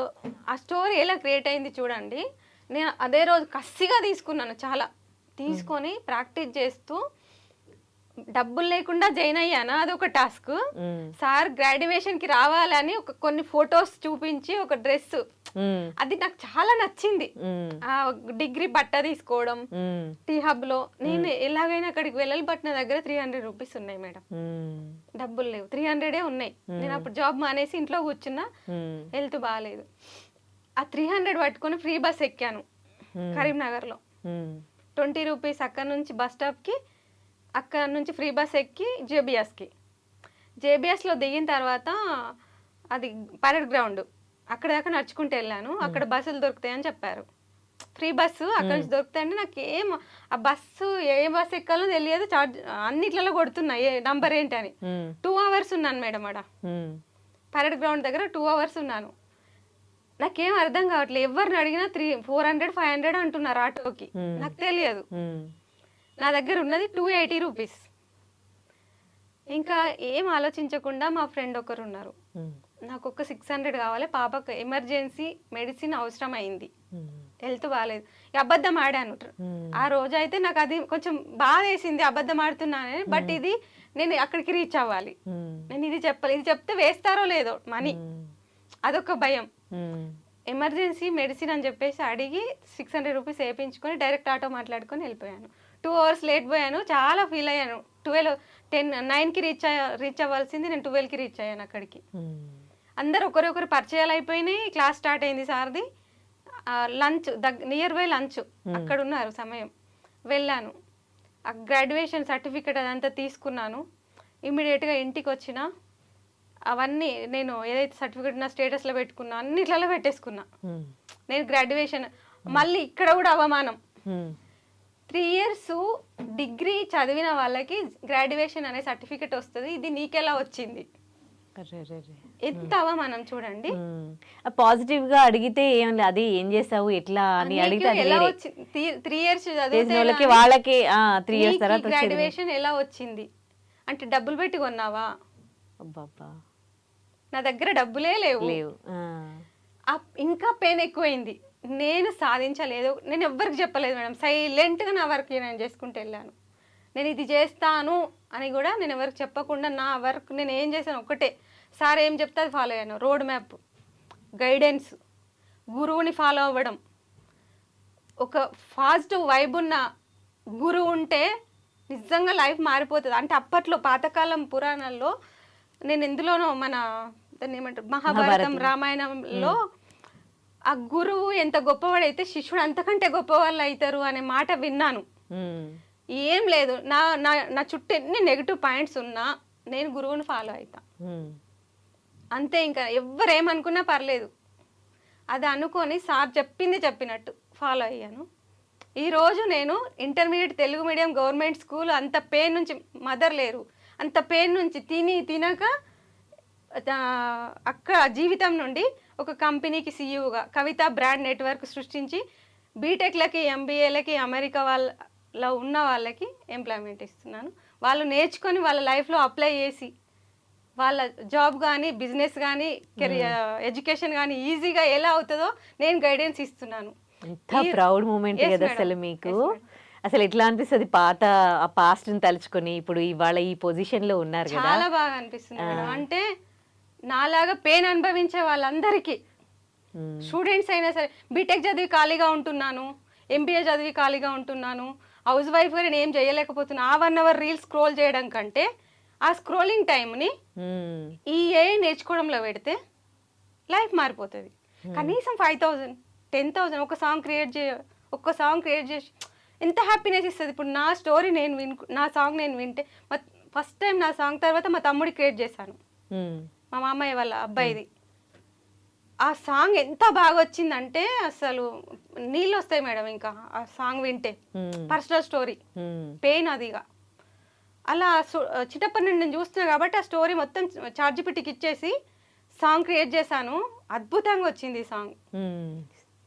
ఆ స్టోరీ ఎలా క్రియేట్ అయింది చూడండి. నేను అదే రోజు కసిగా తీసుకున్నాను, చాలా తీసుకొని ప్రాక్టీస్ చేస్తూ డబ్బులు లేకుండా జాయిన్ అయ్యాను, అదొక టాస్క్. సార్ గ్రాడ్యుయేషన్ కి రావాలని కొన్ని ఫొటోస్ చూపించి ఒక డ్రెస్, అది నాకు చాలా నచ్చింది. ఆ డిగ్రీ బట్ట తీసుకోవడం టీ హబ్ లో, నేను ఎలాగైనా అక్కడికి వెళ్ళాలి, బట్ నా దగ్గర 300 rupees ఉన్నాయి మేడం, డబ్బులు లేవు, 300 ఉన్నాయి. నేను అప్పుడు జాబ్ మానేసి ఇంట్లో కూర్చున్నా, హెల్త్ బాగాలేదు. ఆ 300 పట్టుకొని ఫ్రీ బస్ ఎక్కాను కరీంనగర్ లో, 20 rupees అక్కడ నుంచి బస్ స్టాప్ కి, అక్కడ నుంచి ఫ్రీ బస్ ఎక్కి జేబిఎస్లో దిగిన తర్వాత అది పరేడ్ గ్రౌండ్, అక్కడ దాకా నడుచుకుంటూ వెళ్ళాను. అక్కడ బస్సులు దొరుకుతాయని చెప్పారు, ఫ్రీ బస్సు అక్కడ నుంచి దొరుకుతాయంటే నాకు ఆ బస్సు ఏ బస్సు ఎక్కాలో తెలియదు, అన్నిట్లలో కొడుతున్నాయి నంబర్ ఏంటని. 2 hours ఉన్నాను మేడం ఆడ పరేడ్ గ్రౌండ్ దగ్గర, 2 hours ఉన్నాను. నాకేం అర్థం కావట్లేదు, ఎవరిని అడిగినా 400 500 అంటున్నారు ఆటోకి, నాకు తెలియదు. నా దగ్గర ఉన్నది 280 rupees. ఇంకా ఏం ఆలోచించకుండా మా ఫ్రెండ్ ఒకరు ఉన్నారు, నాకు ఒక 600 కావాలి, పాపకు ఎమర్జెన్సీ మెడిసిన్ అవసరం అయింది, హెల్త్ బాగాలేదు, అబద్ధం ఆడాను. ఆ రోజు అయితే నాకు అది కొంచెం బాధ వేసింది, అబద్ధం ఆడుతున్నానని. బట్ ఇది నేను అక్కడికి రీచ్ అవ్వాలి, నేను ఇది చెప్పాలి, ఇది చెప్తే వేస్తారో లేదో మనీ, అదొక భయం. ఎమర్జెన్సీ మెడిసిన్ అని చెప్పేసి అడిగి 600 రూపీస్ వేయించుకొని డైరెక్ట్ ఆటో మాట్లాడుకొని వెళ్ళిపోయాను. 2 hours లేట్ పోయాను, చాలా ఫీల్ అయ్యాను. 9కి రీచ్ అవ్వాల్సింది నేను 12కి రీచ్ అయ్యాను అక్కడికి. అందరు ఒకరొకరు పరిచయాలు అయిపోయినాయి, క్లాస్ స్టార్ట్ అయింది సార్ది. లంచ్ నియర్ బై లంచ్ అక్కడ ఉన్నారు సమయం, వెళ్ళాను. ఆ గ్రాడ్యుయేషన్ సర్టిఫికేట్ అదంతా తీసుకున్నాను. ఇమ్మీడియట్గా ఇంటికి వచ్చిన అవన్నీ నేను ఏదైతే సర్టిఫికేట్ నా స్టేటస్లో పెట్టుకున్నా అన్నిట్లలో పెట్టేసుకున్నా. నేను గ్రాడ్యుయేషన్ మళ్ళీ ఇక్కడ కూడా అవమానం. 3 years డిగ్రీ చదివిన వాళ్ళకి గ్రాడ్యుయేషన్ అనే సర్టిఫికేట్ వస్తుంది, ఇది నీకెలా వచ్చింది? ఎంత అవమానం చూడండి. పాజిటివ్ గా అడిగితే ఏం అది ఏం చేసావు ఎట్లా అని అడిగితే ఎలా వచ్చింది? 3 years చదివితే వాళ్ళకి 3 years తర్వాత గ్రాడ్యుయేషన్ ఎలా వచ్చింది అంటే డబ్బులు పెట్టి కొన్నావా? నా దగ్గర డబ్బులే లేవు. ఇంకా పెయిన్ ఎక్కువైంది. నేను సాధించలేదు, నేను ఎవ్వరికి చెప్పలేదు మేడం, సైలెంట్గా నా వర్క్ నేను చేసుకుంటూ వెళ్ళాను. నేను ఇది చేస్తాను అని కూడా నేను ఎవరికి చెప్పకుండా నా వర్క్ నేను ఏం చేశాను ఒకటే, సార్ ఏం చెప్తే అది ఫాలో అయ్యాను. రోడ్ మ్యాప్, గైడెన్స్, గురువుని ఫాలో అవ్వడం. ఒక పాజిటివ్ వైబ్ ఉన్న గురువు ఉంటే నిజంగా లైఫ్ మారిపోతుంది. అంటే అప్పట్లో పాతకాలం పురాణాల్లో నేను ఎందులోనో మన దాన్ని ఏమంటారు మహాభారతం రామాయణంలో ఆ గురువు ఎంత గొప్పవాడైతే శిష్యుడు అంతకంటే గొప్పవాళ్ళు అవుతారు అనే మాట విన్నాను. ఏం లేదు, నా నా నా చుట్టూ ఎన్ని నెగిటివ్ పాయింట్స్ ఉన్నా నేను గురువుని ఫాలో అవుతా అంతే. ఇంకా ఎవరేమనుకున్నా పర్లేదు, అది అనుకొని సార్ చెప్పింది చెప్పినట్టు ఫాలో అయ్యాను. ఈరోజు నేను intermediate Telugu medium government school, అంత పెయిన్ నుంచి మదర్ లేరు, అంత పెయిన్ నుంచి తినక అక్కడ జీవితం నుండి ఒక కంపెనీకి సీఈఓగా కవిత బ్రాండ్ నెట్వర్క్ సృష్టించి బీటెక్లకి ఎంబీఏలకి అమెరికా వాళ్ళ ఉన్న వాళ్ళకి ఎంప్లాయ్మెంట్ ఇస్తున్నాను. వాళ్ళు నేర్చుకొని వాళ్ళ లైఫ్లో అప్లై చేసి వాళ్ళ జాబ్ కానీ బిజినెస్ కానీ కెరియర్ ఎడ్యుకేషన్ కానీ ఈజీగా ఎలా అవుతుందో నేను గైడెన్స్ ఇస్తున్నాను. ఎంత ప్రౌడ్ మూమెంట్ కదా అసలు మీకు. అసలు ఎట్లా అనిపిస్తుంది పాత ఆ పాస్ట్ ని తలుచుకొని ఇప్పుడు ఇవాళ ఈ పొజిషన్ లో ఉన్నారు కదా? చాలా బాగా అనిపిస్తుంది మేడం. అంటే నాలాగా పెయిన్ అనుభవించే వాళ్ళందరికీ, స్టూడెంట్స్ అయినా సరే, బీటెక్ చదివి ఖాళీగా ఉంటున్నాను, ఎంబీఏ చదివి ఖాళీగా ఉంటున్నాను, హౌస్ వైఫ్గా నేను ఏం చేయలేకపోతున్నా, ఆ 1 hour రీల్స్ స్క్రోల్ చేయడం కంటే ఆ స్క్రోలింగ్ టైంని ఈ ఏఐ నేర్చుకోవడంలో పెడితే లైఫ్ మారిపోతుంది. కనీసం 5,000 10,000 ఒక సాంగ్ క్రియేట్ చేసి ఎంత హ్యాపీనెస్ ఇస్తుంది. ఇప్పుడు నా స్టోరీ నా సాంగ్ నేను వింటే, ఫస్ట్ టైం నా సాంగ్ తర్వాత మా తమ్ముడి క్రియేట్ చేశాను, మా మామయ్య వాళ్ళ అబ్బాయిది. ఆ సాంగ్ ఎంత బాగా వచ్చిందంటే అసలు నీళ్ళు వస్తాయి మేడం. ఇంకా ఆ సాంగ్ వింటే పర్సనల్ స్టోరీ, పెయిన్ అదిగా అలా చిన్నప్పటి నుండి నేను చూస్తున్నా కాబట్టి ఆ స్టోరీ మొత్తం చార్జిపిటికి ఇచ్చేసి సాంగ్ క్రియేట్ చేశాను. అద్భుతంగా వచ్చింది ఈ సాంగ్.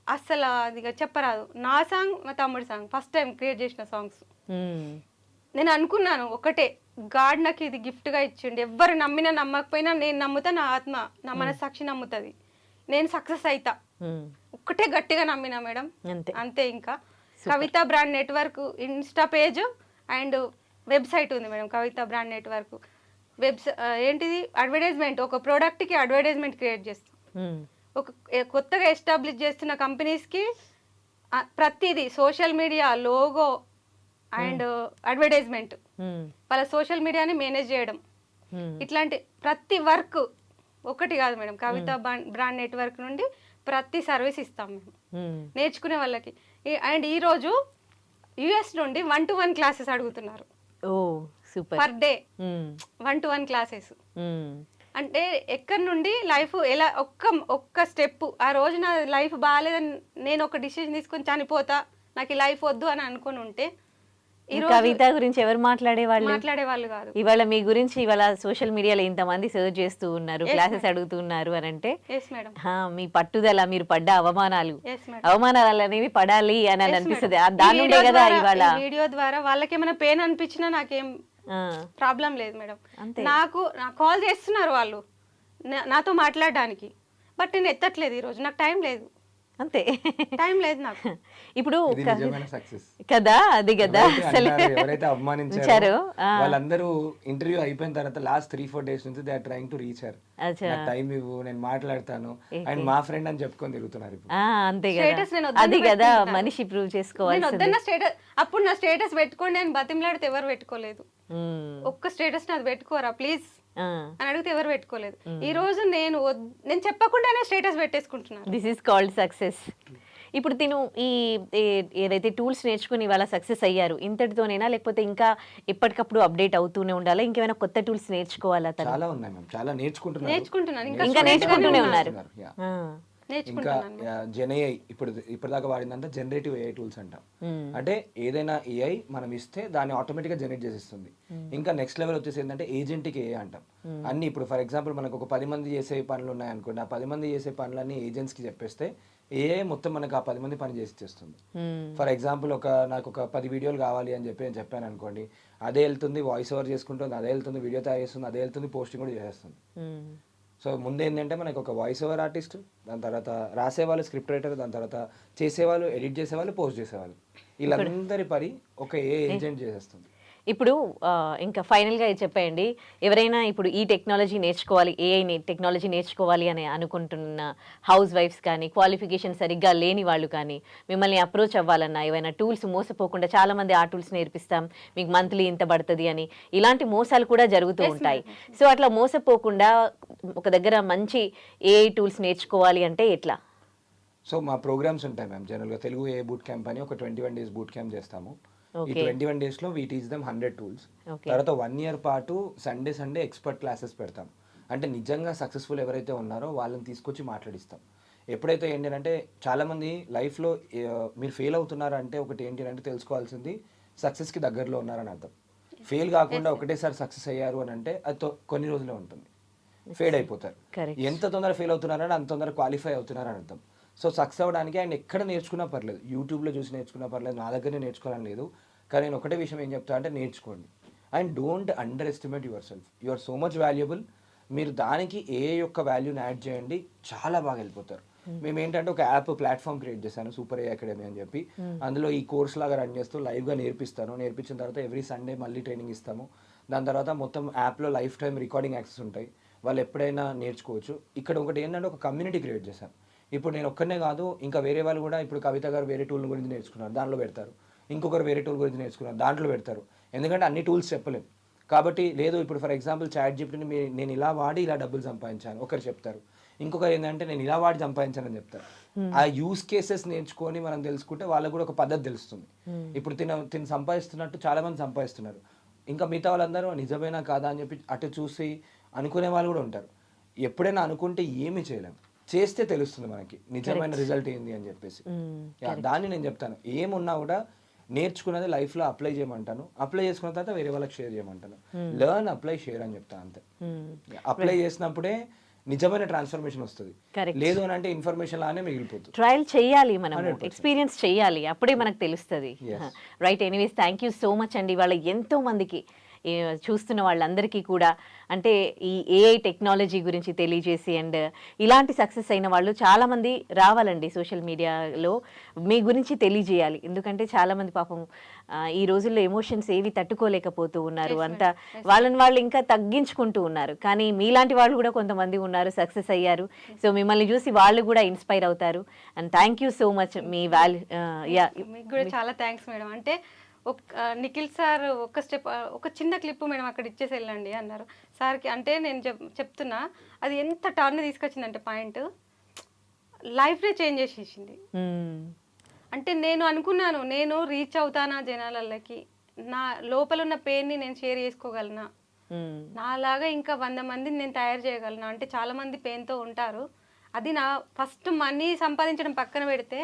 అసలు అది చెప్పరాదు. నా సాంగ్ మా తమ్ముడి సాంగ్ ఫస్ట్ టైం క్రియేట్ చేసిన సాంగ్స్. నేను అనుకున్నాను ఒకటే, గాడ్ నాకు ఇది గిఫ్ట్గా ఇచ్చిండు. ఎవ్వరు నమ్మినా నమ్మకపోయినా నేను నమ్ముతా, నా ఆత్మ నా మనస్సాక్షి నమ్ముతుంది, నేను సక్సెస్ అవుతా. ఒక్కటే గట్టిగా నమ్మినా మేడం, అంతే. ఇంకా Kavitha brand network insta page and website ఉంది మేడం. కవిత బ్రాండ్ నెట్వర్క్ ఏంటిది అడ్వర్టైజ్మెంట్, ఒక ప్రోడక్ట్కి అడ్వర్టైజ్మెంట్ క్రియేట్ చేస్తాం. ఒక కొత్తగా ఎస్టాబ్లిష్ చేస్తున్న కంపెనీస్కి ప్రతిదీ social media, logo and advertisement, వాళ్ళ సోషల్ మీడియాని మేనేజ్ చేయడం, ఇట్లాంటి ప్రతి వర్క్ ఒకటి కాదు మేడం. కవిత బ్రాండ్ నెట్వర్క్ నుండి ప్రతి సర్వీస్ ఇస్తాం మేము నేర్చుకునే వాళ్ళకి. అండ్ ఈరోజు యుఎస్ నుండి 1-to-1 క్లాసెస్ అడుగుతున్నారు పర్ డే. 1-to-1 క్లాసెస్ అంటే ఎక్కడి నుండి లైఫ్ ఎలా ఒక్క స్టెప్, ఆ రోజు నా లైఫ్ బాగాలేదని నేను ఒక డిసిషన్ తీసుకొని చనిపోతా, నాకు ఈ లైఫ్ వద్దు అని అనుకుని ఉంటే కవిత గురించి ఎవరు మాట్లాడేవాళ్ళు కాదు. ఇవాళ మీ గురించి ఇవాళ సోషల్ మీడియాలో ఇంతమంది సర్చ్ చేస్తూ ఉన్నారు, క్లాసెస్ అడుగుతున్నారు అని అంటే మీ పట్టుదల, మీరు పడ్డ అవమానాలు అనేవి పడాలి అని అనిపిస్తుంది. దాని నుండే కదా ఇవాళ వీడియో ద్వారా వాళ్ళకి ఏమైనా పెయిన్ అనిపించినా నాకేం ప్రాబ్లం లేదు మేడం. అంతే. నాకు కాల్ చేస్తున్నారు వాళ్ళు నాతో మాట్లాడడానికి, బట్ నేను ఎత్తట్లేదు ఈరోజు, నాకు టైం లేదు, అంతే. టైం లేదు నాకు. ఇప్పుడు ఇది నిజమైన సక్సెస్ కదా, అది కదా అసలు ఎవరైతే అవమానించారో వాళ్ళందరూ ఇంటర్వ్యూ అయిపోయిన తర్వాత లాస్ట్ 3-4 days నుంచి they are trying to reach her. నాకు టైం ఇవ్వు, నేను మాట్లాడతాను అండ్ మా ఫ్రెండ్ అని చెప్పుకొని తిరుగుతున్నారు ఇప్పుడు. అంతే Status నేను కదా, వద్దన్న అది కదా పెట్టుకుంటాను. మనిషి ప్రూవ్ నేను చేసుకోవాలి. వద్దన్న స్టేటస్, అప్పుడు నా స్టేటస్ పెట్టుకోండి నేను బతిమలాడితే ఎవరు పెట్టుకోలేదు. ఒక్క స్టేటస్ నాది పెట్టుకోరా ప్లీజ్ అని అడిగితే ఎవరు పెట్టుకోలేదు. ఈ రోజు నేను చెప్పకుండానే స్టేటస్ పెట్టేసుకుంటున్నాను. This is called success. ఇప్పుడు తిను ఏదైతే టూల్స్ నేర్చుకుని ఇవాళ సక్సెస్ అయ్యారు, ఇంతటితోనేనా లేకపోతే ఇంకా ఎప్పటికప్పుడు అప్డేట్ అవుతూనే ఉండాలా, ఇంకేమైనా కొత్త టూల్స్ నేర్చుకోవాలా? తను చాలా ఉన్నాయి మ్యామ్, చాలా నేర్చుకుంటున్నారు. ఇంకా ఇంకా నేర్చుకుంటూనే ఉన్నారు. Yeah. ఇంకా నేర్చుకుంటున్నాను. జెన్ఏఐ ఇప్పటిదాకా వాడిందంటే జనరేటివ్ ఏఐ టూల్స్ అంటాం. అంటే ఏదైనా ఏఐ మనం ఇస్తే దాన్ని ఆటోమేటిక్గా జనరేట్ చేసిస్తుంది. ఇంకా నెక్స్ట్ లెవెల్ వచ్చేసి ఏంటంటే ఏజెంట్కి ఏఐ అంటాం. అన్ని ఇప్పుడు ఫర్ ఎగ్జాంపుల్ మనకు ఒక 10 మంది చేసే పనులు ఉన్నాయి అనుకోండి, ఆ 10 మంది చేసే పనులన్నీ ఏజెంట్స్కి చెప్పేస్తే ఏఐ మొత్తం మనకు ఆ 10 మంది పని చేసి చేస్తుంది. ఫర్ ఎగ్జాంపుల్ నాకు ఒక 10 వీడియోలు కావాలి అని చెప్పి నేను చెప్పాను అనుకోండి, అదే వెళ్తుంది వాయిస్ ఓవర్ చేసుకుంటుంది, అదే వెళ్తుంది వీడియో తయారు చేస్తుంది, అదే వెళ్తుంది పోస్టింగ్ కూడా చేసేస్తుంది. సో ముందు ఏంటంటే మనకు ఒక వాయిస్ ఓవర్ ఆర్టిస్ట్, దాని తర్వాత రాసేవాళ్ళు స్క్రిప్ట్ రైటర్, దాని తర్వాత చేసేవాళ్ళు ఎడిట్ చేసేవాళ్ళు పోస్ట్ చేసేవాళ్ళు, వీళ్ళందరి పని ఒక ఏజెంట్ చేసేస్తుంది. ఇప్పుడు ఇంకా ఫైనల్గా చెప్పేయండి, ఎవరైనా ఇప్పుడు ఈ టెక్నాలజీ నేర్చుకోవాలి, ఏఐ టెక్నాలజీ నేర్చుకోవాలి అని అనుకుంటున్న హౌస్ వైఫ్స్ కానీ, క్వాలిఫికేషన్ సరిగ్గా లేని వాళ్ళు కానీ మిమ్మల్ని అప్రోచ్ అవ్వాలన్నా, ఏవైనా టూల్స్ మోసపోకుండా, చాలామంది ఆ టూల్స్ నేర్పిస్తాం మీకు మంత్లీ ఇంత పడుతుంది అని, ఇలాంటి మోసాలు కూడా జరుగుతూ ఉంటాయి. సో అట్లా మోసపోకుండా ఒక దగ్గర మంచి ఏఐ టూల్స్ నేర్చుకోవాలి అంటే ఎట్లా? సో మా ప్రోగ్రామ్స్ ఉంటాయి మ్యామ్, జనరల్గా తెలుగు ఏ బూట్ క్యాంప్ అని ఒక 21 days బూట్ క్యాంప్ చేస్తాము. ఈ 21 daysలో వీ టీచ్ దెమ్ 100 tools. తర్వాత 1 year పాటు సండే ఎక్స్పర్ట్ క్లాసెస్ పెడతాం. అంటే నిజంగా సక్సెస్ఫుల్ ఎవరైతే ఉన్నారో వాళ్ళని తీసుకొచ్చి మాట్లాడిస్తాం. ఎప్పుడైతే ఏంటంటే చాలామంది లైఫ్లో మీరు ఫెయిల్ అవుతున్నారంటే ఒకటి ఏంటంటే తెలుసుకోవాల్సింది సక్సెస్కి దగ్గరలో ఉన్నారని అర్థం. ఫెయిల్ కాకుండా ఒకటేసారి సక్సెస్ అయ్యారు అని అంటే అది కొన్ని రోజులే ఉంటుంది, ఫేడ్ అయిపోతారు. ఎంత తొందర ఫెయిల్ అవుతున్నారని అంత తొందర క్వాలిఫై అవుతున్నారని అర్థం. సో సక్సెస్ అవ్వడానికి ఆయన ఎక్కడ నేర్చుకున్నా పర్లేదు, యూట్యూబ్లో చూసి నేర్చుకున్నా పర్లేదు, నా దగ్గరనే నేర్చుకోవాలని లేదు. కానీ నేను ఒకటే విషయం ఏం చెప్తా అంటే నేర్చుకోండి and don't underestimate yourself. You are so much valuable. మీరు దానికి ఏ యొక్క వాల్యూని యాడ్ చేయండి, చాలా బాగా వెళ్ళిపోతారు. మేము ఏంటంటే ఒక యాప్ ప్లాట్ఫామ్ క్రియేట్ చేశాను, సూపర్ ఏ అకాడమీ అని చెప్పి. అందులో ఈ కోర్స్ లాగా రన్ చేస్తూ లైవ్గా నేర్పిస్తాను. నేర్పించిన తర్వాత ఎవ్రీ సండే మళ్ళీ ట్రైనింగ్ ఇస్తాము. దాని తర్వాత మొత్తం యాప్లో లైఫ్ టైం రికార్డింగ్ యాక్సెస్ ఉంటాయి, వాళ్ళు ఎప్పుడైనా నేర్చుకోవచ్చు. ఇక్కడ ఒకటి ఏంటంటే ఒక కమ్యూనిటీ క్రియేట్ చేశాను. ఇప్పుడు నేను ఒక్కనే కాదు, ఇంకా వేరే వాళ్ళు కూడా ఇప్పుడు కవిత గారు వేరే టూల్ గురించి నేర్చుకున్నారు, దాంట్లో పెడతారు. ఇంకొకరు వేరే టూల్ గురించి నేర్చుకున్నారు, దాంట్లో పెడతారు. ఎందుకంటే అన్ని టూల్స్ చెప్పలేము కాబట్టి. లేదు ఇప్పుడు ఫర్ ఎగ్జాంపుల్ చాట్ జీపీటీని నేను ఇలా వాడి ఇలా డబ్బులు సంపాదించాను ఒకరు చెప్తారు, ఇంకొకరు ఏంటంటే నేను ఇలా వాడి సంపాదించానని చెప్తారు. ఆ యూస్ కేసెస్ నేర్చుకొని మనం తెలుసుకుంటే వాళ్ళకు కూడా ఒక పద్ధతి తెలుస్తుంది. ఇప్పుడు తిని సంపాదిస్తున్నట్టు చాలా మంది సంపాదిస్తున్నారు, ఇంకా మిగతా వాళ్ళందరూ నిజమేనా కాదా అని చెప్పి అటు చూసి అనుకునే వాళ్ళు కూడా ఉంటారు. ఎప్పుడైనా అనుకుంటే ఏమీ చేయలేము, చేస్తే తెలుస్తుంది మనకి నిజమైన రిజల్ట్ ఏంది అని చెప్పేసి. దాన్ని నేను చెప్తాను, ఏమున్నా కూడా నేర్చుకున్నది లైఫ్లో అప్లై చేయమంటాను. అప్లై చేసుకున్న తర్వాత వేరే వాళ్ళకి షేర్ చేయమంటాను. లెర్న్, అప్లై, షేర్ అని చెప్తాను అంతే. అప్లై చేసినప్పుడే నిజమైన ట్రాన్స్ఫర్మేషన్ వస్తుంది, లేదు అని అంటే ఇన్ఫర్మేషన్ లానే మిగిలిపోతుంది. ట్రయల్ చేయాలి, మనం ఎక్స్పీరియన్స్ చేయాలి, అప్పుడే మనకు తెలుస్తుంది. Right, anyways thank you so much అండి. వాళ్ళ ఎంతో మందికి చూస్తున్న వాళ్ళందరికీ కూడా అంటే ఈ ఏఐ టెక్నాలజీ గురించి తెలియజేసి అండ్ ఇలాంటి సక్సెస్ అయిన వాళ్ళు చాలామంది రావాలండి సోషల్ మీడియాలో, మీ గురించి తెలియజేయాలి. ఎందుకంటే చాలామంది పాపం ఈ రోజుల్లో ఎమోషన్స్ ఏవి తట్టుకోలేకపోతూ ఉన్నారు, అంతా వాళ్ళని వాళ్ళు ఇంకా తగ్గించుకుంటూ ఉన్నారు. కానీ మీలాంటి వాళ్ళు కూడా కొంతమంది ఉన్నారు, సక్సెస్ అయ్యారు. సో మిమ్మల్ని చూసి వాళ్ళు కూడా ఇన్స్పైర్ అవుతారు. And thank you so much. మీ మీకు కూడా చాలా థ్యాంక్స్ మేడం. అంటే నిఖిల్ సార్ ఒక చిన్న క్లిప్ మేడం అక్కడ ఇచ్చేసి వెళ్ళండి అన్నారు సార్కి. అంటే నేను చెప్తున్నా అది ఎంత టర్న్ తీసుకొచ్చిందంటే పాయింట్ లైఫ్నే చేంజ్ చేసేసింది. అంటే నేను అనుకున్నాను నేను రీచ్ అవుతానా జనాలకి, నా లోపల ఉన్న పెయిన్ని నేను షేర్ చేసుకోగలనా, నాలాగా ఇంకా 100 మందిని నేను తయారు చేయగలనా. అంటే చాలా మంది పెయిన్తో ఉంటారు. అది నా ఫస్ట్ మనీ సంపాదించడం పక్కన పెడితే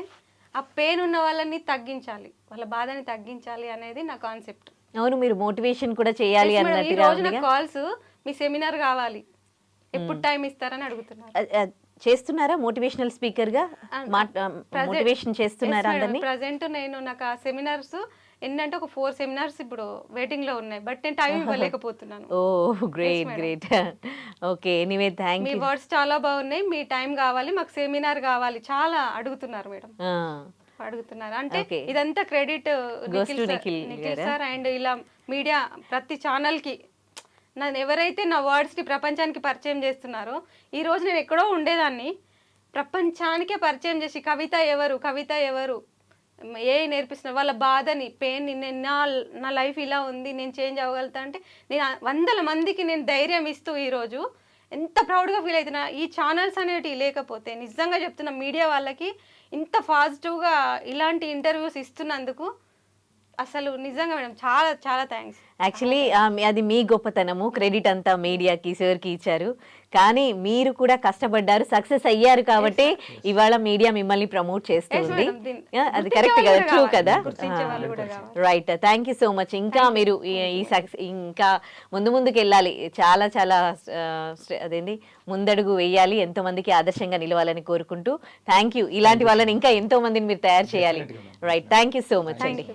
ఆ పెయిన్ ఉన్న వాళ్ళని తగ్గించాలి, వాళ్ళ బాధని తగ్గించాలి అనేది నా కాన్సెప్ట్. అవును, మీరు మోటివేషన్ కూడా చేయాలి ఈ రోజు నాకు కాల్స్ మీ సెమినార్ కావాలి ఎప్పుడు టైం ఇస్తారని అడుగుతున్నారు. చేస్తున్నారా మోటివేషనల్ స్పీకర్ గా? మోటివేషన్ చేస్తున్నారా అందరినీ? ప్రెజెంట్ నేను నాకు ఆ సెమినార్స్ ఏంటంటే ఒక 4 సెమినార్స్ ఇప్పుడు వెయిటింగ్ లో ఉన్నాయి, బట్ నేను టైం ఇవ్వలేకపోతున్నాను. Oh great great. Okay, anyway thank మీ యూ. వర్డ్స్ చాలా బాగున్నాయి, మీ టైం కావాలి, మాకు సెమినార్ కావాలి, చాలా అడుగుతున్నారు మేడం, అడుగుతున్నారు. అంటే Okay. ఇదంతా credit Goes to Nikhil Nikhil sir and ఇలా మీడియా ప్రతి ఛానల్ కి నన్ను ఎవరైతే నా వర్డ్స్ ని ప్రపంచానికి పరిచయం చేస్తున్నారో, ఈ రోజు నేను ఎక్కడో ఉండేదాన్ని ప్రపంచానికే పరిచయం చేసి కవిత ఎవరు ఏ నేర్పిస్తున్నారు వాళ్ళ బాధని, పెయిన్, నేను నా లైఫ్ ఇలా ఉంది, నేను చేంజ్ అవ్వగలుగుతా అంటే నేను 100 మందికి నేను ధైర్యం ఇస్తూ ఈరోజు ఎంత ప్రౌడ్గా ఫీల్ అవుతున్నా. ఈ ఛానల్స్ అనేటివి లేకపోతే నిజంగా చెప్తున్నా, మీడియా వాళ్ళకి ఇంత పాజిటివ్గా ఇలాంటి ఇంటర్వ్యూస్ ఇస్తున్నందుకు అసలు నిజంగా మేడం చాలా చాలా థ్యాంక్స్. యాక్చువల్లీ అది మీ గొప్పతనము, క్రెడిట్ అంతా మీడియాకి సార్కి ఇచ్చారు. కానీ మీరు కూడా కష్టపడ్డారు, సక్సెస్ అయ్యారు కాబట్టి ఇవాళ మీడియా మిమ్మల్ని ప్రమోట్ చేస్తుంది. అది కరెక్ట్ కదా, ట్రూ కదా. Right, thank you so much. ఇంకా మీరు ఈ సక్సెస్ ఇంకా ముందుకు వెళ్ళాలి, చాలా చాలా అదేంటి ముందడుగు వేయాలి, ఎంతో మందికి ఆదర్శంగా నిలవాలని కోరుకుంటూ థ్యాంక్ యూ. ఇలాంటి వాళ్ళని ఇంకా ఎంతో మందిని మీరు తయారు చేయాలి. Right, thank you so much అండి.